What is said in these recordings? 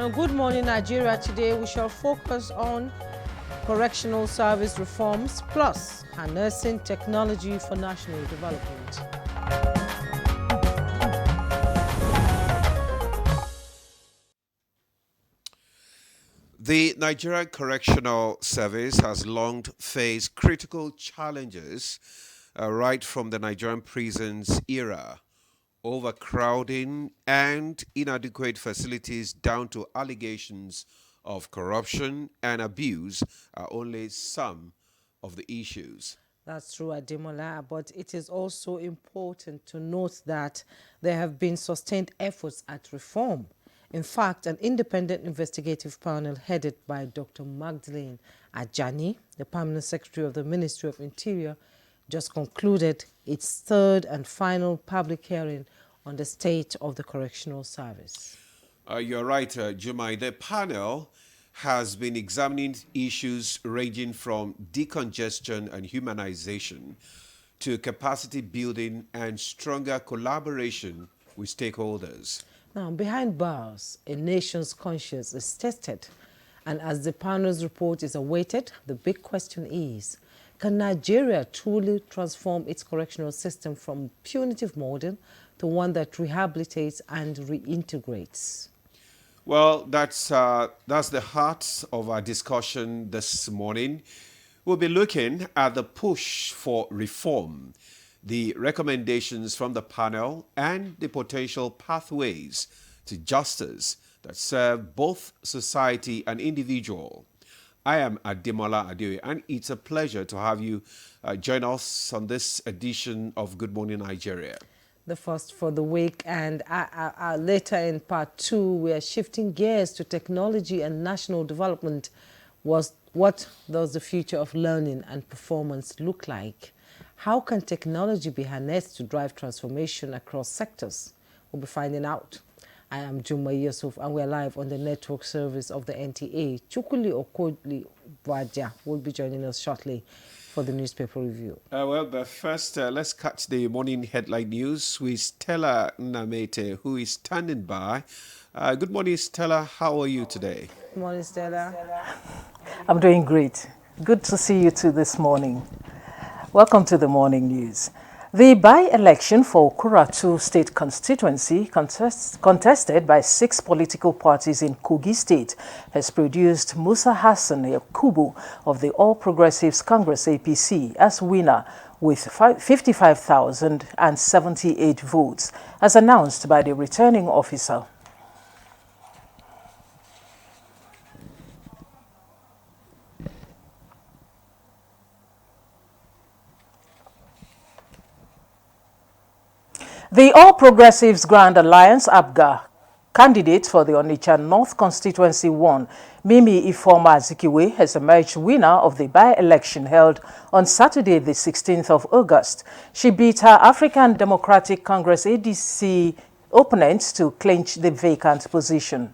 And on Good Morning Nigeria today, we shall focus on correctional service reforms plus harnessing technology for national development. The Nigerian Correctional Service has long faced critical challenges right from the Nigerian prisons era. Overcrowding and inadequate facilities down to allegations of corruption and abuse are only some of the issues. That's true, Ademola, but it is also important to note that there have been sustained efforts at reform. In fact, an independent investigative panel headed by Dr. Magdalene Ajani, the Permanent Secretary of the Ministry of Interior, just concluded its third and final public hearing on the state of the correctional service. You're right, Jumai. The panel has been examining issues ranging from decongestion and humanization to capacity building and stronger collaboration with stakeholders. Now, behind bars, a nation's conscience is tested. And as the panel's report is awaited, the big question is, can Nigeria truly transform its correctional system from punitive model to one that rehabilitates and reintegrates? Well, that's the heart of our discussion this morning. We'll be looking at the push for reform, the recommendations from the panel, and the potential pathways to justice that serve both society and individual. I am Ademola Adeoye, and it's a pleasure to have you join us on this edition of Good Morning Nigeria. The first for the week, and later in part two, we are shifting gears to technology and national development. What does the future of learning and performance look like? How can technology be harnessed to drive transformation across sectors? We'll be finding out. I am Juma Yusuf, and we're live on the network service of the NTA. Chukuli Okodli Waja will be joining us shortly for the newspaper review. But first, let's catch the morning headline news with Stella Namete, who is standing by. Good morning, Stella. How are you today? Good morning, Stella. I'm doing great. Good to see you too this morning. Welcome to the morning news. The by-election for Kuratu State constituency, contested by 6 political parties in Kogi State, has produced Musa Hassan Yakubu of the All Progressives Congress APC as winner with 55,078 votes, as announced by the returning officer. The All Progressives Grand Alliance APGA candidate for the Onitsha North Constituency 1, Mimi Ifoma Azikiwe, has emerged winner of the by-election held on Saturday, the 16th of August. She beat her African Democratic Congress ADC opponent to clinch the vacant position.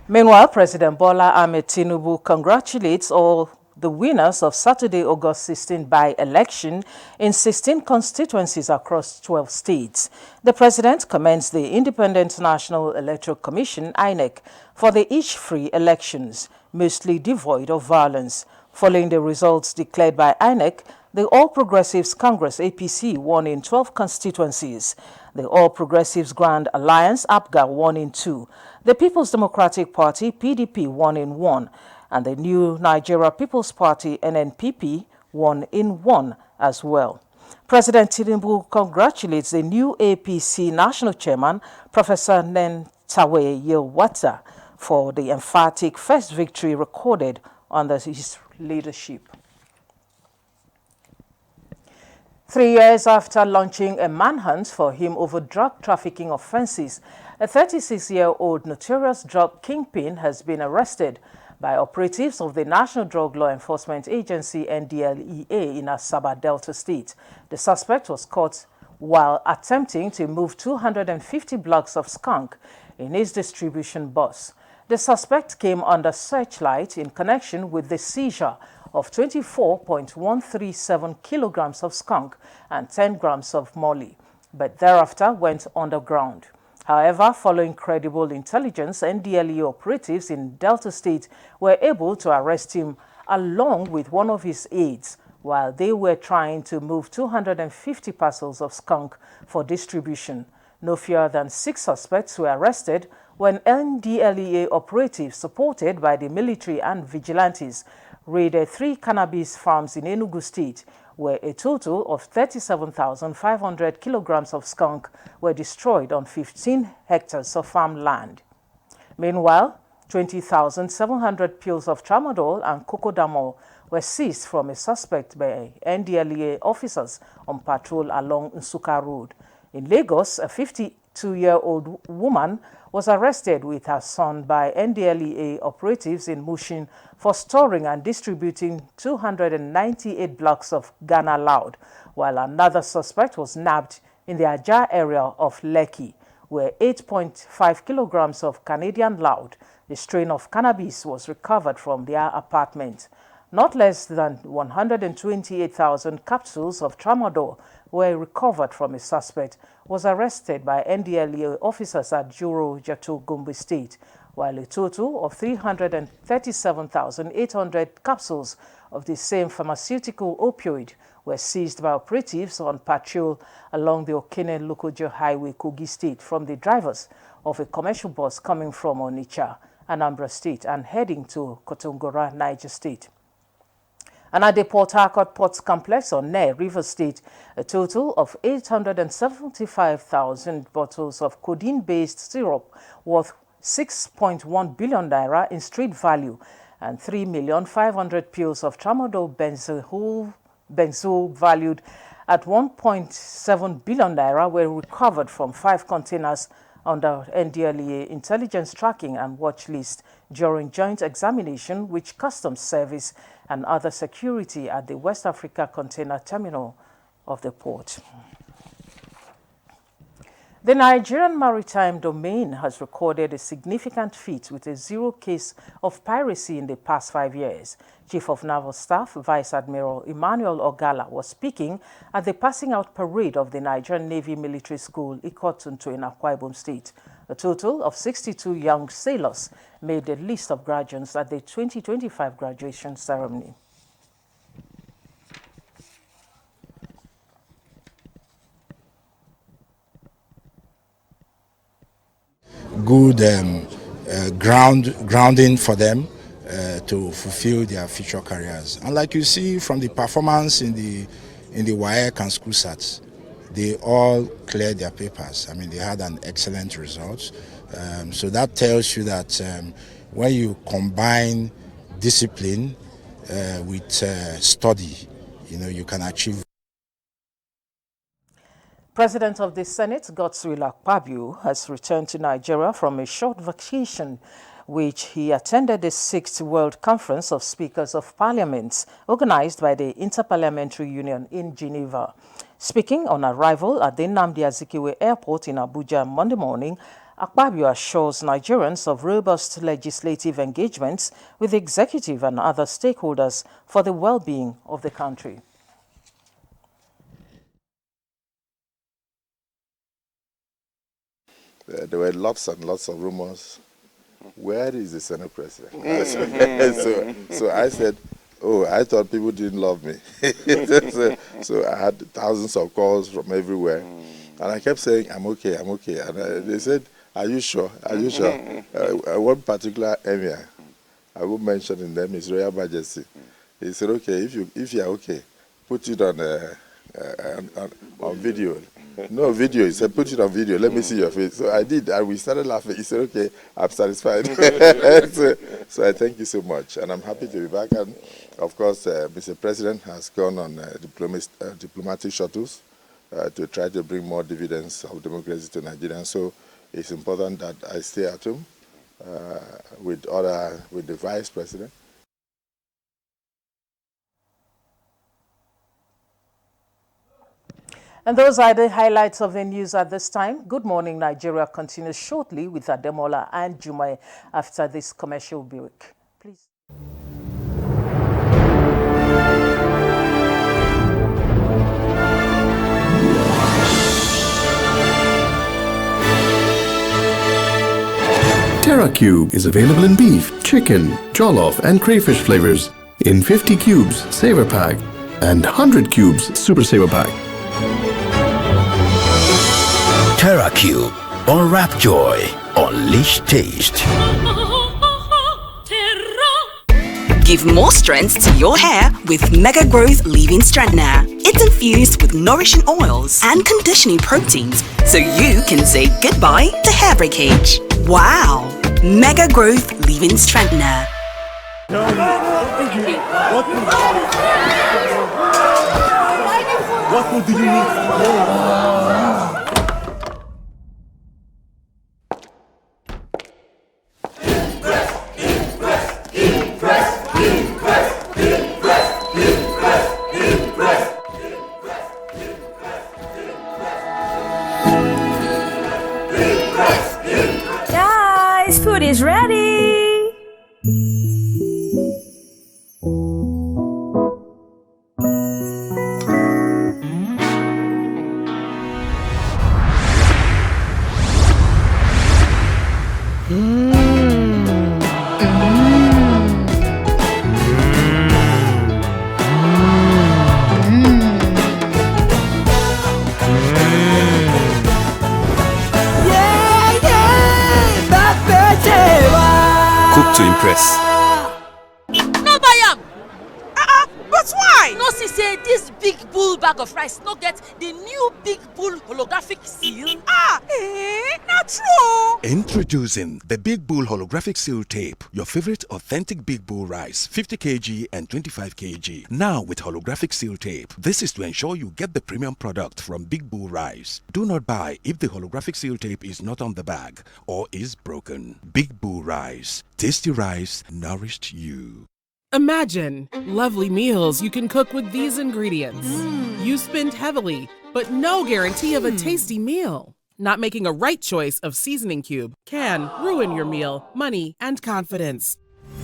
Meanwhile, President Bola Ahmed Tinubu congratulates all the winners of Saturday, August 16 by-election in 16 constituencies across 12 states. The president commends the Independent National Electoral Commission, INEC, for the each free elections, mostly devoid of violence. Following the results declared by INEC, the All Progressives Congress APC won in 12 constituencies. The All Progressives Grand Alliance APGA won in 2. The People's Democratic Party PDP won in 1. And the New Nigeria People's Party NNPP won in 1 as well. President Tinubu congratulates the new APC National Chairman, Professor Nentawe Yewata, for the emphatic first victory recorded under his leadership. 3 years after launching a manhunt for him over drug trafficking offenses, a 36-year-old notorious drug kingpin has been arrested by operatives of the National Drug Law Enforcement Agency, NDLEA, in Asaba Delta State. The suspect was caught while attempting to move 250 blocks of skunk in his distribution bus. The suspect came under searchlight in connection with the seizure of 24.137 kilograms of skunk and 10 grams of molly, but thereafter went underground. However, following credible intelligence, NDLEA operatives in Delta State were able to arrest him along with one of his aides while they were trying to move 250 parcels of skunk for distribution. No fewer than 6 suspects were arrested when NDLEA operatives supported by the military and vigilantes raided 3 cannabis farms in Enugu State, where a total of 37,500 kilograms of skunk were destroyed on 15 hectares of farmland. Meanwhile, 20,700 pills of tramadol and cocodamol were seized from a suspect by NDLEA officers on patrol along Nsukka Road. In Lagos, a 52-year-old woman was arrested with her son by NDLEA operatives in Mushin for storing and distributing 298 blocks of Ghana loud, while another suspect was nabbed in the Ajah area of Lekki, where 8.5 kilograms of Canadian loud, the strain of cannabis, was recovered from their apartment. Not less than 128,000 capsules of tramadol were recovered from a suspect was arrested by NDLEA officers at Juro, Jato, Gombe State, while a total of 337,800 capsules of the same pharmaceutical opioid were seized by operatives on patrol along the Okene-Lokoja Highway, Kogi State, from the drivers of a commercial bus coming from Onitsha, Anambra State, and heading to Kotongora, Niger State. And at the Port Harcourt Ports Complex on Nair, River State, a total of 875,000 bottles of codeine-based syrup worth 6.1 billion naira in street value and 3,500,000 pills of tramadol benzoyl valued at 1.7 billion naira were recovered from 5 containers under NDLEA intelligence tracking and watch list during joint examination with Customs Service and other security at the West Africa Container Terminal of the port. The Nigerian Maritime Domain has recorded a significant feat with a 0 case of piracy in the past 5 years. Chief of Naval Staff Vice Admiral Emmanuel Ogala was speaking at the passing out parade of the Nigerian Navy Military School, Ikotuntu in Akwa Ibom State. A total of 62 young sailors made the list of graduates at the 2025 graduation ceremony. Good grounding for them to fulfill their future careers. And like you see from the performance in the WAEC and school sats, they all cleared their papers. I mean, they had an excellent result. So that tells you that when you combine discipline with study, you can achieve. President of the Senate, Godswill Akpabio, has returned to Nigeria from a short vacation, which he attended the 6th World Conference of Speakers of Parliaments, organized by the Interparliamentary Union in Geneva. Speaking on arrival at the Nnamdi Azikiwe Airport in Abuja Monday morning, Akpabio assures Nigerians of robust legislative engagements with the executive and other stakeholders for the well-being of the country. There were lots and lots of rumors. Where is the Senate president? So I said, oh, I thought people didn't love me. so I had thousands of calls from everywhere. And I kept saying, I'm okay, I'm okay. And they said, are you sure? Are you sure? One particular emir, I won't mention his name, His Royal Majesty. He said, okay, if you're okay, put it on video. No video. He said, put it on video. Let me see your face. So I did, and we started laughing. He said, okay, I'm satisfied. so I thank you so much, and I'm happy to be back. And of course, Mr. President has gone on diplomatic shuttles to try to bring more dividends of democracy to Nigeria. So it's important that I stay at home with the Vice President. And those are the highlights of the news at this time. Good Morning Nigeria continues shortly with Ademola and Jumaye after this commercial break. Please. TerraCube is available in beef, chicken, jollof, and crayfish flavors in 50 cubes Saver Pack and 100 cubes Super Saver Pack. TerraCube. Unwrap joy. Unleash taste. Give more strength to your hair with Mega Growth Leave-In Strengthener. It's infused with nourishing oils and conditioning proteins so you can say goodbye to hair breakage. Wow! Mega Growth Leave-In Strengthener. What food do you need? Guys, food is ready. Cook to impress. No buy am. But why? No see say this big bull bag of rice no get the new big bull holographic seal. Not true. Introducing the Big Bull Holographic Seal Tape, your favorite authentic Big Bull rice, 50 kg and 25 kg. Now with holographic seal tape. This is to ensure you get the premium product from Big Bull Rice. Do not buy if the holographic seal tape is not on the bag or is broken. Big Bull Rice. Tasty rice nourished you. Imagine lovely meals you can cook with these ingredients. You spend heavily, but no guarantee of a tasty meal. Not making a right choice of seasoning cube can ruin your meal, money, and confidence.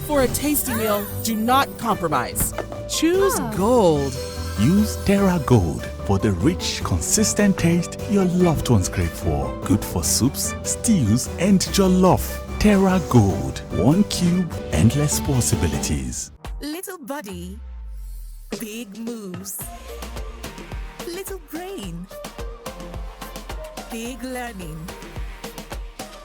For a tasty meal, do not compromise. Choose Gold. Use Terra Gold for the rich, consistent taste your loved ones crave for. Good for soups, stews, and jollof. Terra Gold. 1 cube, endless possibilities. Little body, big moves. Little brain, big learning.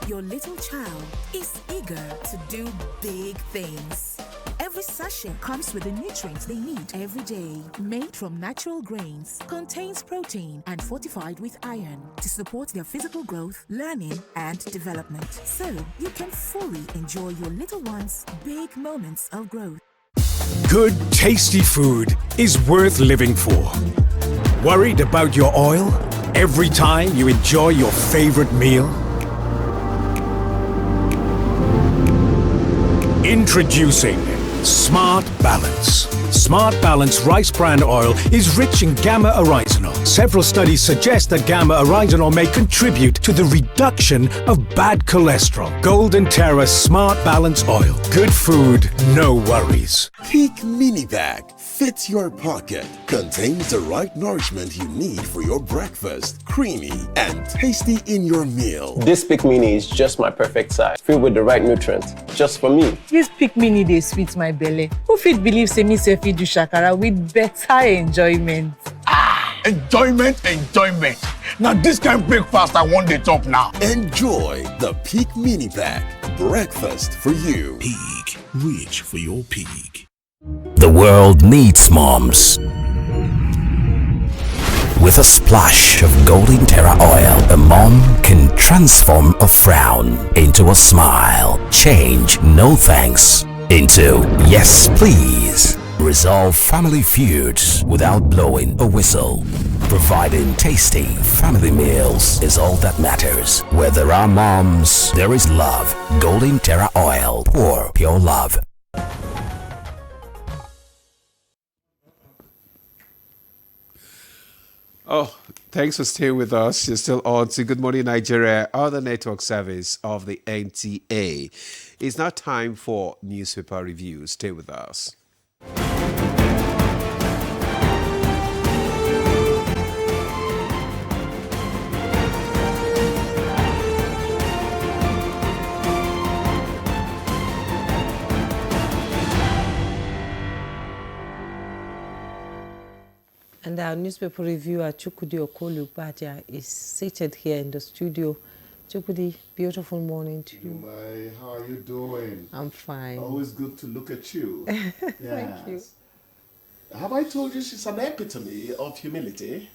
Your little child is eager to do big things. Every sachet comes with the nutrients they need every day. Made from natural grains, contains protein and fortified with iron to support their physical growth, learning, and development. So you can fully enjoy your little one's big moments of growth. Good, tasty food is worth living for. Worried about your oil every time you enjoy your favorite meal? Introducing Smart Balance. Smart Balance Rice Bran Oil is rich in gamma-oryzanol. Several studies suggest that gamma-oryzanol may contribute to the reduction of bad cholesterol. Golden Terra Smart Balance Oil. Good food, no worries. Peak Mini Bag fits your pocket. Contains the right nourishment you need for your breakfast. Creamy and tasty in your meal. This Peak Mini is just my perfect size. Filled with the right nutrients. Just for me. This Peak Mini dey sweet my belly. Who fit believe say me sef fit do shakara with better enjoyment? Enjoyment. Now this kind of breakfast I want the top now. Enjoy the Peak Mini Bag. Breakfast for you. Peak. Reach for your peak. The world needs moms. With a splash of Golden Terra Oil, a mom can transform a frown into a smile. Change no thanks into yes please. Resolve family feuds without blowing a whistle. Providing tasty family meals is all that matters. Where there are moms, there is love. Golden Terra Oil, pour pure love. Oh, Thanks for staying with us. You're still on to Good Morning Nigeria, other network service of the NTA. It's now time for newspaper review. Stay with us. And our newspaper reviewer, Chukudi Okolu-Baja, is seated here in the studio. Chukudi, beautiful morning to you. Dumai, how are you doing? I'm fine. Always good to look at you. Thank you. Have I told you she's an epitome of humility?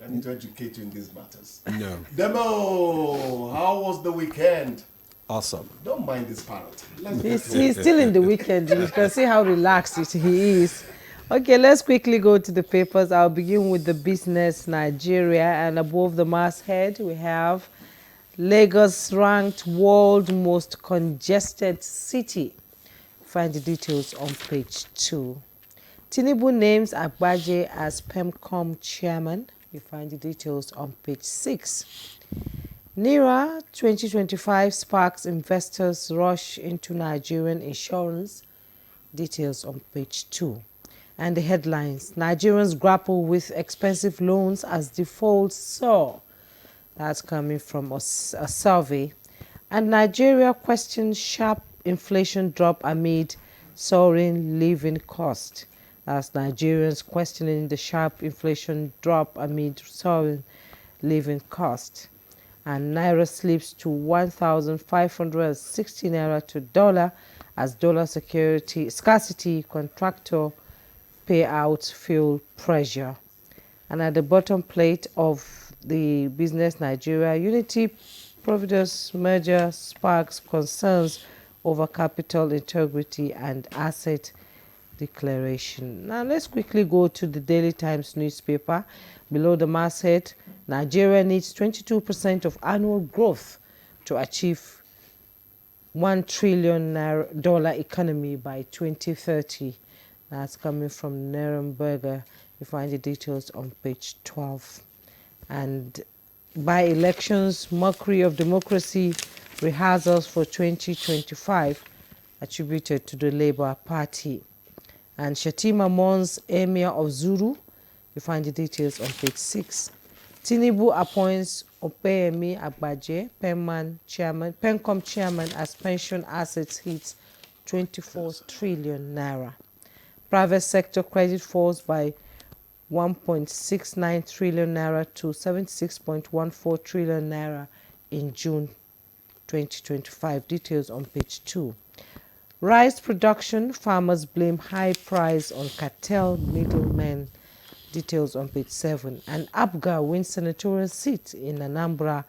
I need to educate you in these matters. No. Demo, how was the weekend? Awesome. Don't mind this parrot. He's still in the weekend. You can see how relaxed he is. Okay, let's quickly go to the papers. I'll begin with the Business Nigeria, and above the masthead we have Lagos ranked world most congested city. Find the details on page 2. Tinubu names Agbaje as PEMCOM chairman. You find the details on page 6. NIRA 2025 sparks investors rush into Nigerian insurance. Details on page 2. And the headlines: Nigerians grapple with expensive loans as defaults soar. That's coming from a survey. And Nigeria questions sharp inflation drop amid soaring living cost. That's Nigerians questioning the sharp inflation drop amid soaring living cost. And Naira slips to 1,560 Naira to dollar as dollar scarcity contractor payouts feel pressure. And at the bottom plate of the Business Nigeria, Unity Providus merger sparks concerns over capital integrity and asset declaration. Now let's quickly go to the Daily Times newspaper. Below the masthead, Nigeria needs 22% of annual growth to achieve $1 trillion economy by 2030. That's coming from Nuremberger. You find the details on page 12. And by elections, mockery of democracy rehearsals for 2025 attributed to the Labour Party. And Shatima mourns Emir of Zuru. You find the details on page 6. Tinubu appoints Opeyemi Agbaje, PEMCOM chairman, as pension assets hits 24 trillion naira. Private sector credit falls by 1.69 trillion naira to 76.14 trillion naira in June 2025. Details on page 2. Rice production, farmers blame high price on cartel middlemen. Details on page 7. And APGA wins senatorial seat in Anambra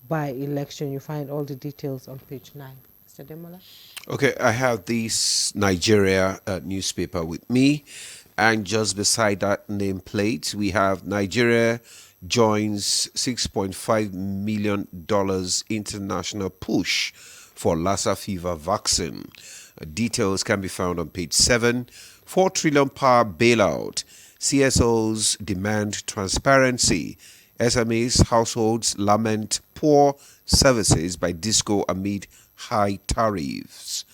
by election. You find all the details on page 9. Mr. Demola? Okay, I have this Nigeria newspaper with me, and just beside that nameplate, we have Nigeria joins $6.5 million international push for Lassa fever vaccine. Details can be found on page 7. 4 trillion power bailout. CSOs demand transparency. SMEs, households lament poor services by Disco amid high tariffs.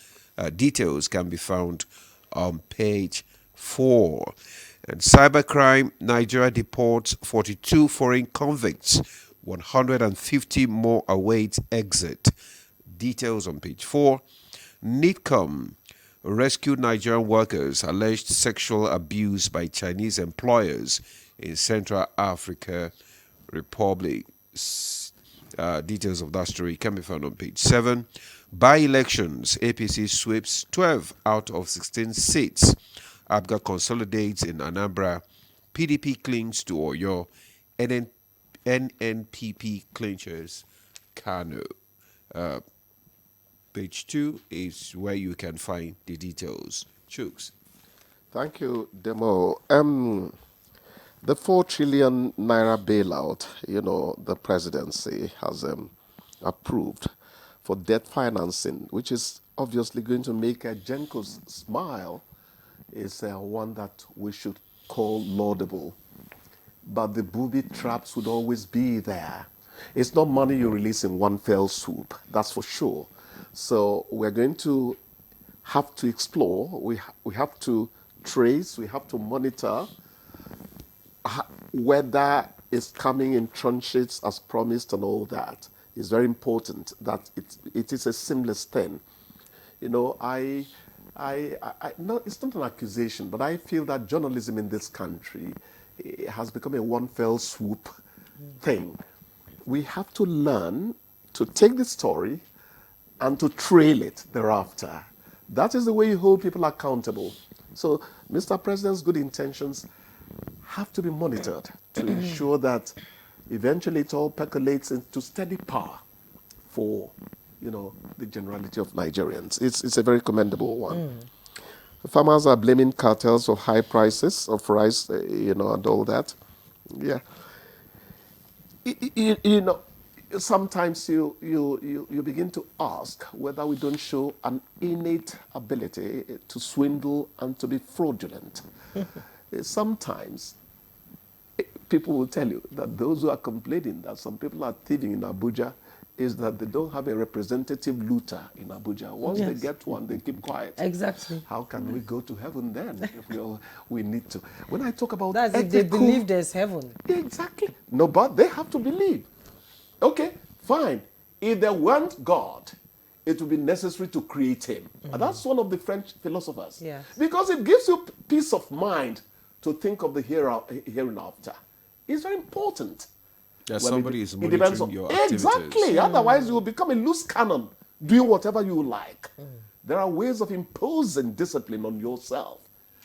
Details can be found on page 4. And cybercrime, Nigeria deports 42 foreign convicts. 150 more await exit. Details on page 4. NITCOM rescued Nigerian workers alleged sexual abuse by Chinese employers in Central Africa Republic. Details of that story can be found on page 7. By-elections, APC sweeps 12 out of 16 seats. APGA consolidates in Anambra. PDP clings to Oyo. NNPP clinches Kano. Page 2 is where you can find the details. Chooks. Thank you, Demo. The 4 trillion naira bailout, the presidency has approved for debt financing, which is obviously going to make Genco smile, is one that we should call laudable. but the booby traps would always be there. It's not money you release in one fell swoop, that's for sure. So we're going to have to explore, we have to trace, we have to monitor whether it's coming in tranches as promised and all that. It's very important that it is a seamless thing. You know, no, it's not an accusation, but I feel that journalism in this country has become a one fell swoop thing. We have to learn to take the story and to trail it thereafter. That is the way you hold people accountable. So Mr. President's good intentions have to be monitored to ensure that eventually it all percolates into steady power for, you know, the generality of Nigerians. It's a very commendable one. The farmers are blaming cartels for high prices of rice, you know, and all that. Yeah. You know, sometimes you begin to ask whether we don't show an innate ability to swindle and to be fraudulent. Sometimes people will tell you that those who are complaining that some people are thieving in Abuja is that they don't have a representative looter in Abuja. Once they get one, they keep quiet. Exactly. How can we go to heaven then if we need to? When I talk about that's ethical, if they believe there's heaven. Exactly. No, but they have to believe. Okay, fine. If they want God, it will be necessary to create him. And that's one of the French philosophers. Yes. Because it gives you peace of mind to think of the hereinafter. It's very important. That Well, somebody is it depends monitoring on, your activities. Exactly. Otherwise, you will become a loose cannon, doing whatever you like. There are ways of imposing discipline on yourself.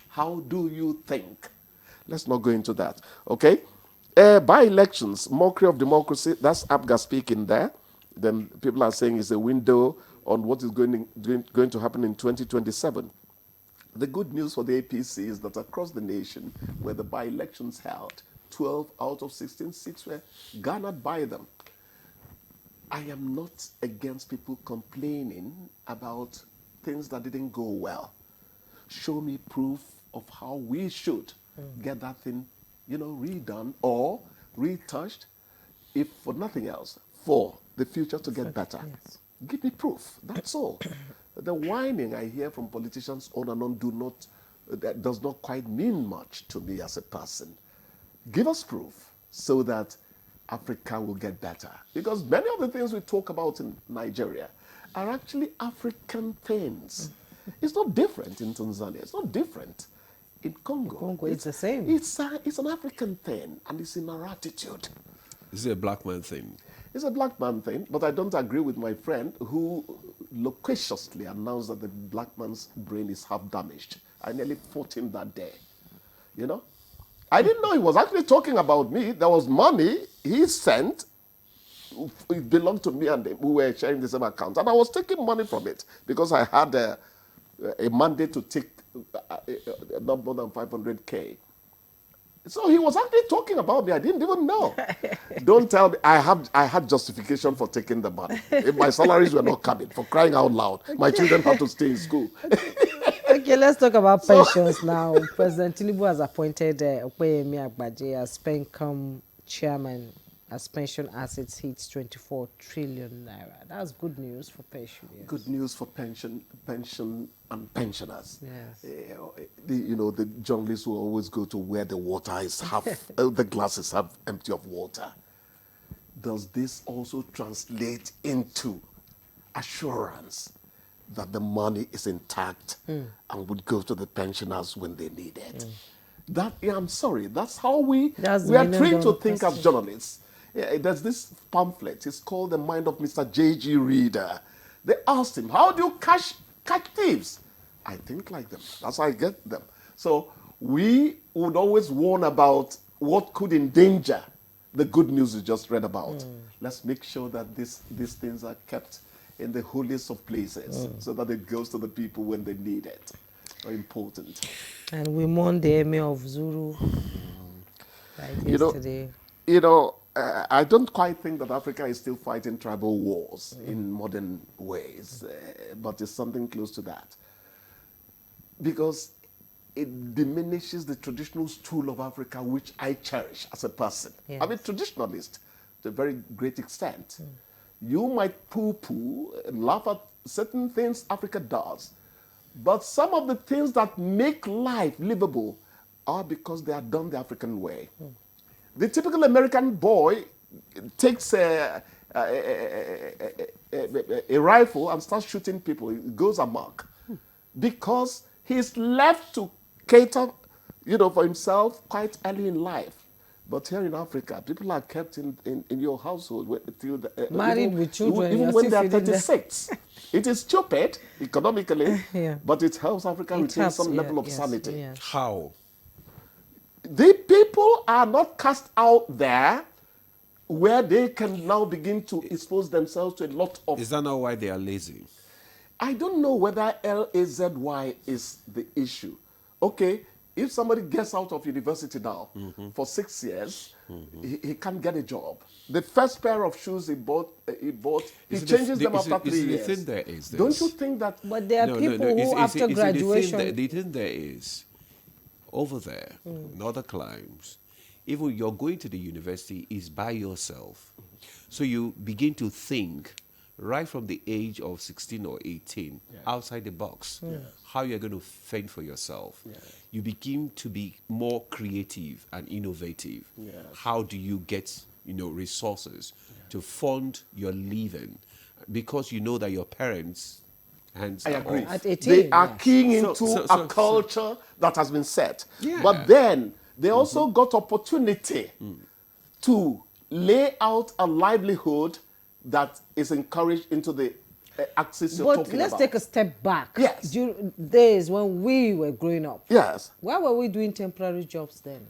How do you think? Let's not go into that. Okay? By-elections, mockery of democracy. That's APGA speaking there. Then people are saying it's a window on what is going to happen in 2027. The good news for the APC is that across the nation, where the by-elections held, 12 out of 16 seats were garnered by them. I am not against people complaining about things that didn't go well. Show me proof of how we should get that thing, you know, redone or retouched, if for nothing else, for the future to get better. Yes. Give me proof. That's all. The whining I hear from politicians on and on that does not quite mean much to me as a person. Give us proof so that Africa will get better. Because many of the things we talk about in Nigeria are actually African things. It's not different in Tanzania. It's not different in Congo. Congo, it's the same. It's an African thing, and it's in our attitude. This is a black man thing. It's a black man thing, but I don't agree with my friend who loquaciously announced that the black man's brain is half damaged. I nearly fought him that day. You know? I didn't know he was actually talking about me. There was money he sent. It belonged to me, and we were sharing the same account. And I was taking money from it because I had a mandate to take not more than 500K. So he was actually talking about me. I didn't even know. Don't tell me. I had justification for taking the money. If my salaries were not coming, for crying out loud, my children had to stay in school. Okay, let's talk about pensions now. President Tinubu has appointed Opeyemi Agbaje as PenCom chairman as pension assets hits 24 trillion naira. That's good news for pensioners. Good news for pension and pensioners. Yes. You know, the journalists will always go to where the water is half, the glass is half empty of water. Does this also translate into assurance that the money is intact and would go to the pensioners when they need it? I'm sorry, that's how we are trained to think as journalists. Yeah, there's this pamphlet, it's called The Mind of Mr. J.G. Reader. They asked him, how do you catch thieves? I think like them, that's how I get them. So we would always warn about what could endanger the good news you just read about. Let's make sure that these things are kept in the holiest of places so that it goes to the people when they need it. Very important. And we mourn the Emir of Zulu yesterday. I don't quite think that Africa is still fighting tribal wars in modern ways, but it's something close to that. Because it diminishes the traditional stool of Africa, which I cherish as a person. Yes. I'm a traditionalist to a very great extent. You might poo-poo and laugh at certain things Africa does, but some of the things that make life livable are because they are done the African way. The typical American boy takes a rifle and starts shooting people. He goes amok because he's left to cater, for himself quite early in life. But here in Africa, people are kept in your household till married with children, even when they are 36. It is stupid economically, but it helps Africa retain some level of sanity. Yes. How? The people are not cast out there where they can now begin to expose themselves to a lot of... Is that not why they are lazy? I don't know whether LAZY is the issue. Okay, if somebody gets out of university now for 6 years, he can't get a job. The first pair of shoes he bought, he changes them after 3 years. The thing there is this. Don't you think that... But there are people who after graduation... The thing there is, over there, in other climes, even you're going to the university is by yourself. So you begin to think right from the age of 16 or 18, outside the box, how you're going to fend for yourself. You begin to be more creative and innovative. How do you get, resources to fund your living? Because you know that your parents' hands I are agree. off. At 18, they are keying into a culture that has been set. But then they also got opportunity to lay out a livelihood that is encouraged into the axis you're talking about. But let's take a step back. Yes. During days when we were growing up. Yes. Why were we doing temporary jobs then?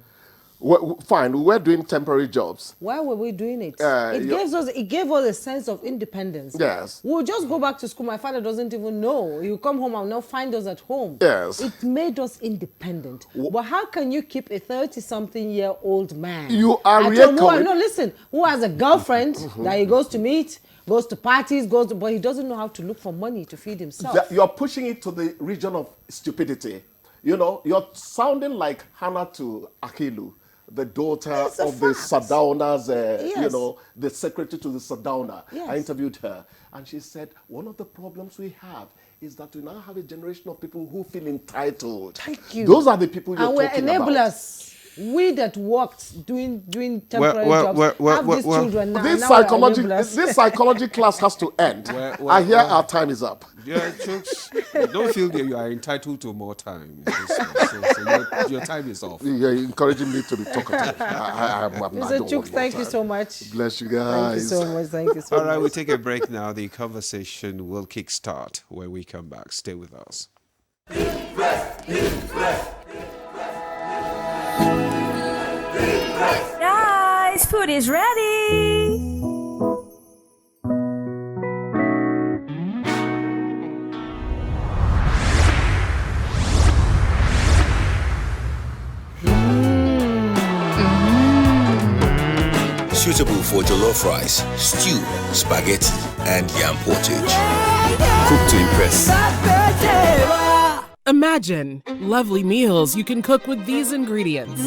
Well, fine, we were doing temporary jobs. Why were we doing it? It gave us a sense of independence. Yes. We'll just go back to school. My father doesn't even know. He'll come home and now find us at home. Yes. It made us independent. But how can you keep a 30-something-year-old man? You are who has a girlfriend that he goes to meet, goes to parties, but he doesn't know how to look for money to feed himself. You're pushing it to the region of stupidity. You're sounding like Hannah to Akilu, the daughter of the Sardaunas, the secretary to the Sardauna. Yes. I interviewed her, and she said, one of the problems we have is that we now have a generation of people who feel entitled. Thank you. Those are the people you're talking talking about. enablers. We that worked doing temporary jobs have these children now. This psychology class has to end. I hear our time is up. Yeah, Chooks, don't feel that you are entitled to more time. So your time is off. You're encouraging me to be talkative. Mr. Chooks, thank you so much. Bless you guys. Thank you so much. Thank you so much. All right, we'll take a break now. The conversation will kickstart when we come back. Stay with us. Guys, food is ready. Suitable for jollof rice, stew, spaghetti, and yam portage. Cooked to impress. Imagine lovely meals you can cook with these ingredients.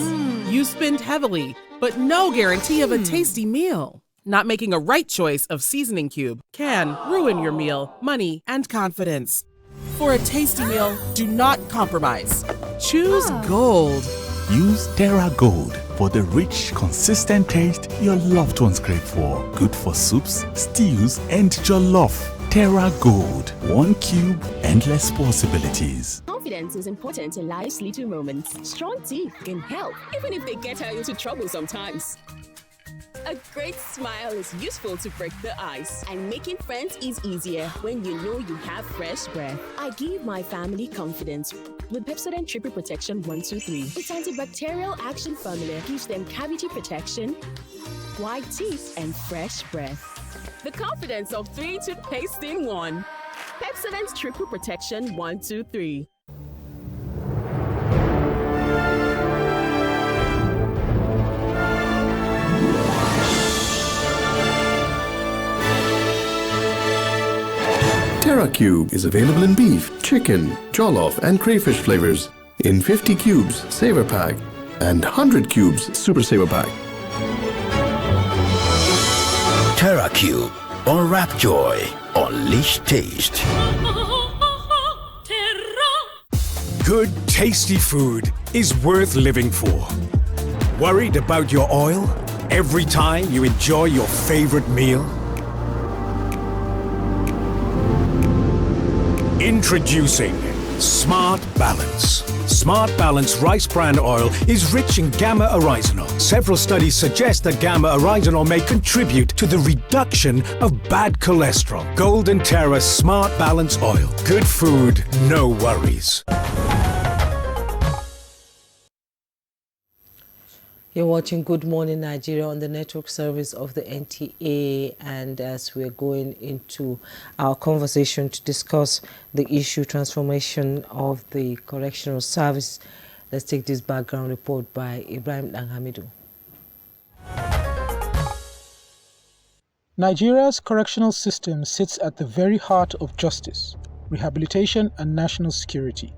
You spend heavily, but no guarantee of a tasty meal. Not making a right choice of seasoning cube can ruin your meal, money, and confidence. For a tasty meal, do not compromise. Choose Gold. Use Terra Gold for the rich, consistent taste your loved ones crave for. Good for soups, stews, and jollof. Terra Gold. 1 cube, endless possibilities. Confidence is important in life's little moments. Strong teeth can help, even if they get her into trouble sometimes. A great smile is useful to break the ice, and making friends is easier when you know you have fresh breath. I give my family confidence with Pepsodent Triple Protection 123. Its antibacterial action formula gives them cavity protection, white teeth, and fresh breath. The confidence of 3 toothpaste in 1. Pepsodent Triple Protection 123. TerraCube is available in beef, chicken, jollof, and crayfish flavors in 50 cubes saver pack and 100 cubes super saver pack. TerraCube. Unwrap joy. Unleash taste. Good, tasty food is worth living for. Worried about your oil every time you enjoy your favorite meal? Introducing Smart Balance. Smart Balance rice bran oil is rich in gamma oryzanol. Several studies suggest that gamma oryzanol may contribute to the reduction of bad cholesterol. Golden Terra Smart Balance oil. Good food, no worries. You're watching Good Morning Nigeria on the network service of the NTA, and as we're going into our conversation to discuss the issue transformation of the correctional service, let's take this background report by Ibrahim Danghamidu. Nigeria's correctional system sits at the very heart of justice, rehabilitation and national security.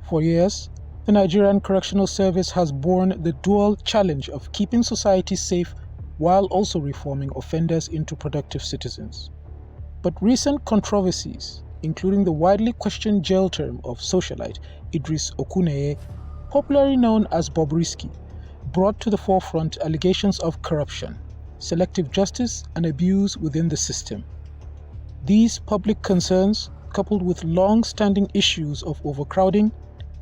For years, the Nigerian Correctional Service has borne the dual challenge of keeping society safe while also reforming offenders into productive citizens. But recent controversies, including the widely questioned jail term of socialite Idris Okuneye, popularly known as Bobrisky, brought to the forefront allegations of corruption, selective justice, and abuse within the system. These public concerns, coupled with long-standing issues of overcrowding,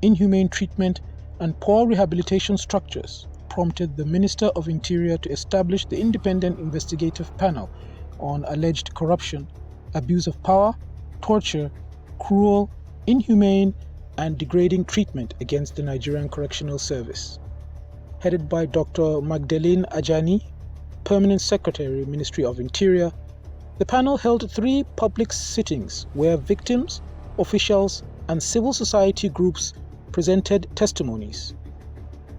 inhumane treatment, and poor rehabilitation structures, prompted the Minister of Interior to establish the Independent Investigative Panel on alleged corruption, abuse of power, torture, cruel, inhumane, and degrading treatment against the Nigerian Correctional Service. Headed by Dr. Magdalene Ajani, Permanent Secretary, Ministry of Interior, the panel held 3 public sittings where victims, officials, and civil society groups presented testimonies.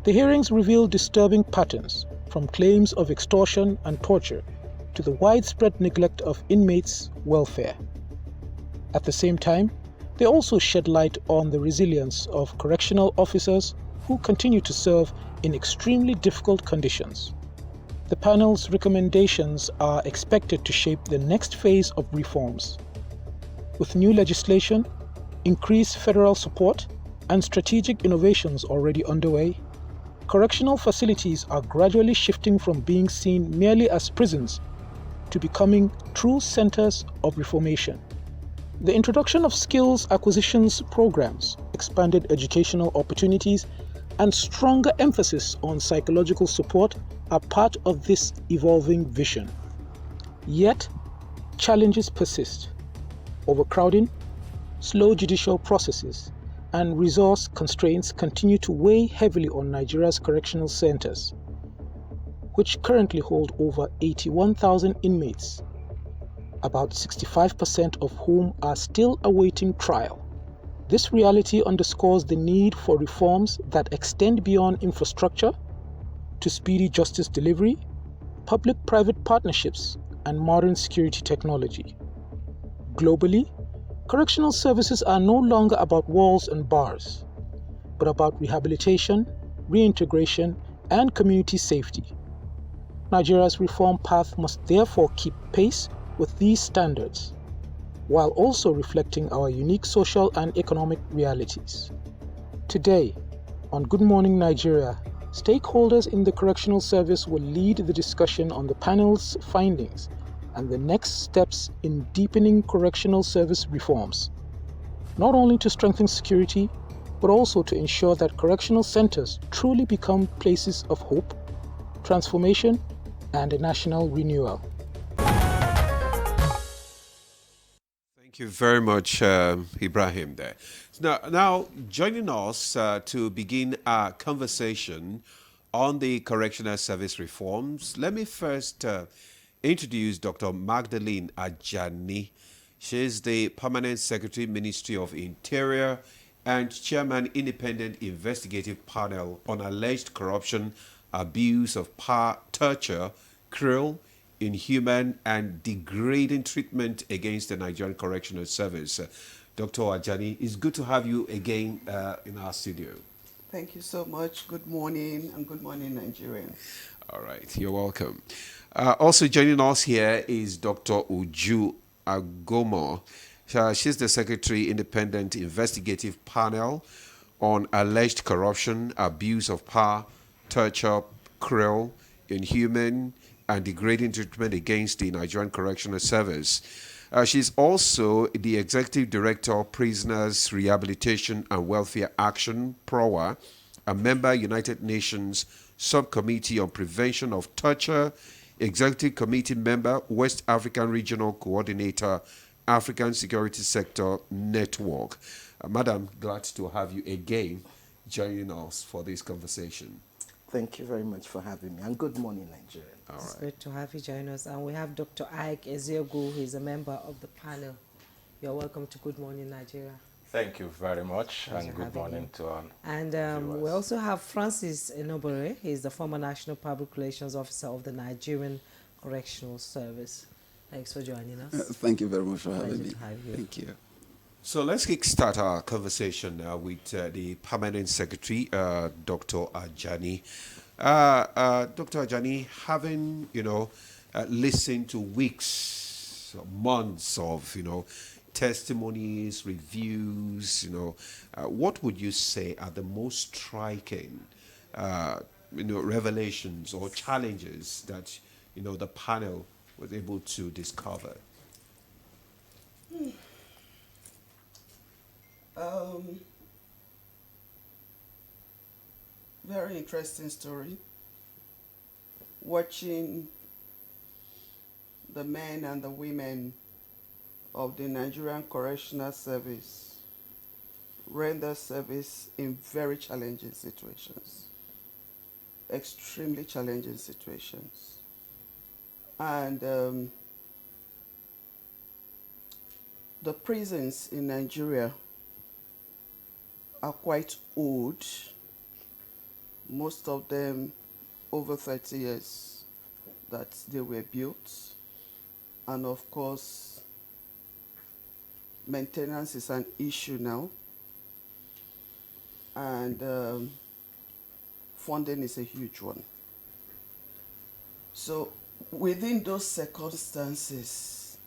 The hearings revealed disturbing patterns, from claims of extortion and torture to the widespread neglect of inmates' welfare. At the same time, they also shed light on the resilience of correctional officers who continue to serve in extremely difficult conditions. The panel's recommendations are expected to shape the next phase of reforms. With new legislation, increased federal support, and strategic innovations already underway, correctional facilities are gradually shifting from being seen merely as prisons to becoming true centers of reformation. The introduction of skills acquisitions programs, expanded educational opportunities, and stronger emphasis on psychological support are part of this evolving vision. Yet, challenges persist. Overcrowding, slow judicial processes, and resource constraints continue to weigh heavily on Nigeria's correctional centers, which currently hold over 81,000 inmates, about 65% of whom are still awaiting trial. This reality underscores the need for reforms that extend beyond infrastructure to speedy justice delivery, public-private partnerships, and modern security technology. Globally, correctional services are no longer about walls and bars, but about rehabilitation, reintegration, and community safety. Nigeria's reform path must therefore keep pace with these standards, while also reflecting our unique social and economic realities. Today, on Good Morning Nigeria, stakeholders in the correctional service will lead the discussion on the panel's findings and the next steps in deepening correctional service reforms, not only to strengthen security, but also to ensure that correctional centers truly become places of hope, transformation, and national renewal. Thank you very much, Ibrahim there. Now joining us to begin our conversation on the correctional service reforms, let me first introduce Dr. Magdalene Ajani. She's the Permanent Secretary, Ministry of Interior, and Chairman, Independent Investigative Panel on Alleged Corruption, Abuse of Power, Torture, Cruel, Inhuman, and Degrading Treatment against the Nigerian Correctional Service. Dr. Ajani, it's good to have you again in our studio. Thank you so much. Good morning, and good morning, Nigerians. All right, you're welcome. Also joining us here is Dr. Uju Agomo. She's the Secretary, Independent Investigative Panel on Alleged Corruption, Abuse of Power, Torture, Cruel, Inhuman, and Degrading Treatment against the Nigerian Correctional Service. She's also the Executive Director, Prisoners Rehabilitation and Welfare Action, PROWA, a member, United Nations Subcommittee on Prevention of Torture, Executive Committee member, West African Regional Coordinator, African Security Sector Network. Madam, glad to have you again joining us for this conversation. Thank you very much for having me, and good morning, Nigeria. It's great to have you join us. And we have Dr. Ike Ezeogu, who is a member of the panel. You're welcome to Good Morning, Nigeria. Thank you very much, Pleasure and good morning to all. And we also have Francis Enobere. He's the former National Public Relations Officer of the Nigerian Correctional Service. Thanks for joining us. Thank you very much for having me. To have you. Thank you. So let's kickstart our conversation with the Permanent Secretary, Dr. Ajani. Dr. Ajani, having, listened to weeks, months of, testimonies, reviews, what would you say are the most striking, revelations or challenges that, the panel was able to discover? Very interesting story. Watching the men and the women of the Nigerian Correctional Service render service in very challenging situations, extremely challenging situations. And the prisons in Nigeria are quite old, most of them over 30 years that they were built. And of course, maintenance is an issue now. And funding is a huge one. So within those circumstances,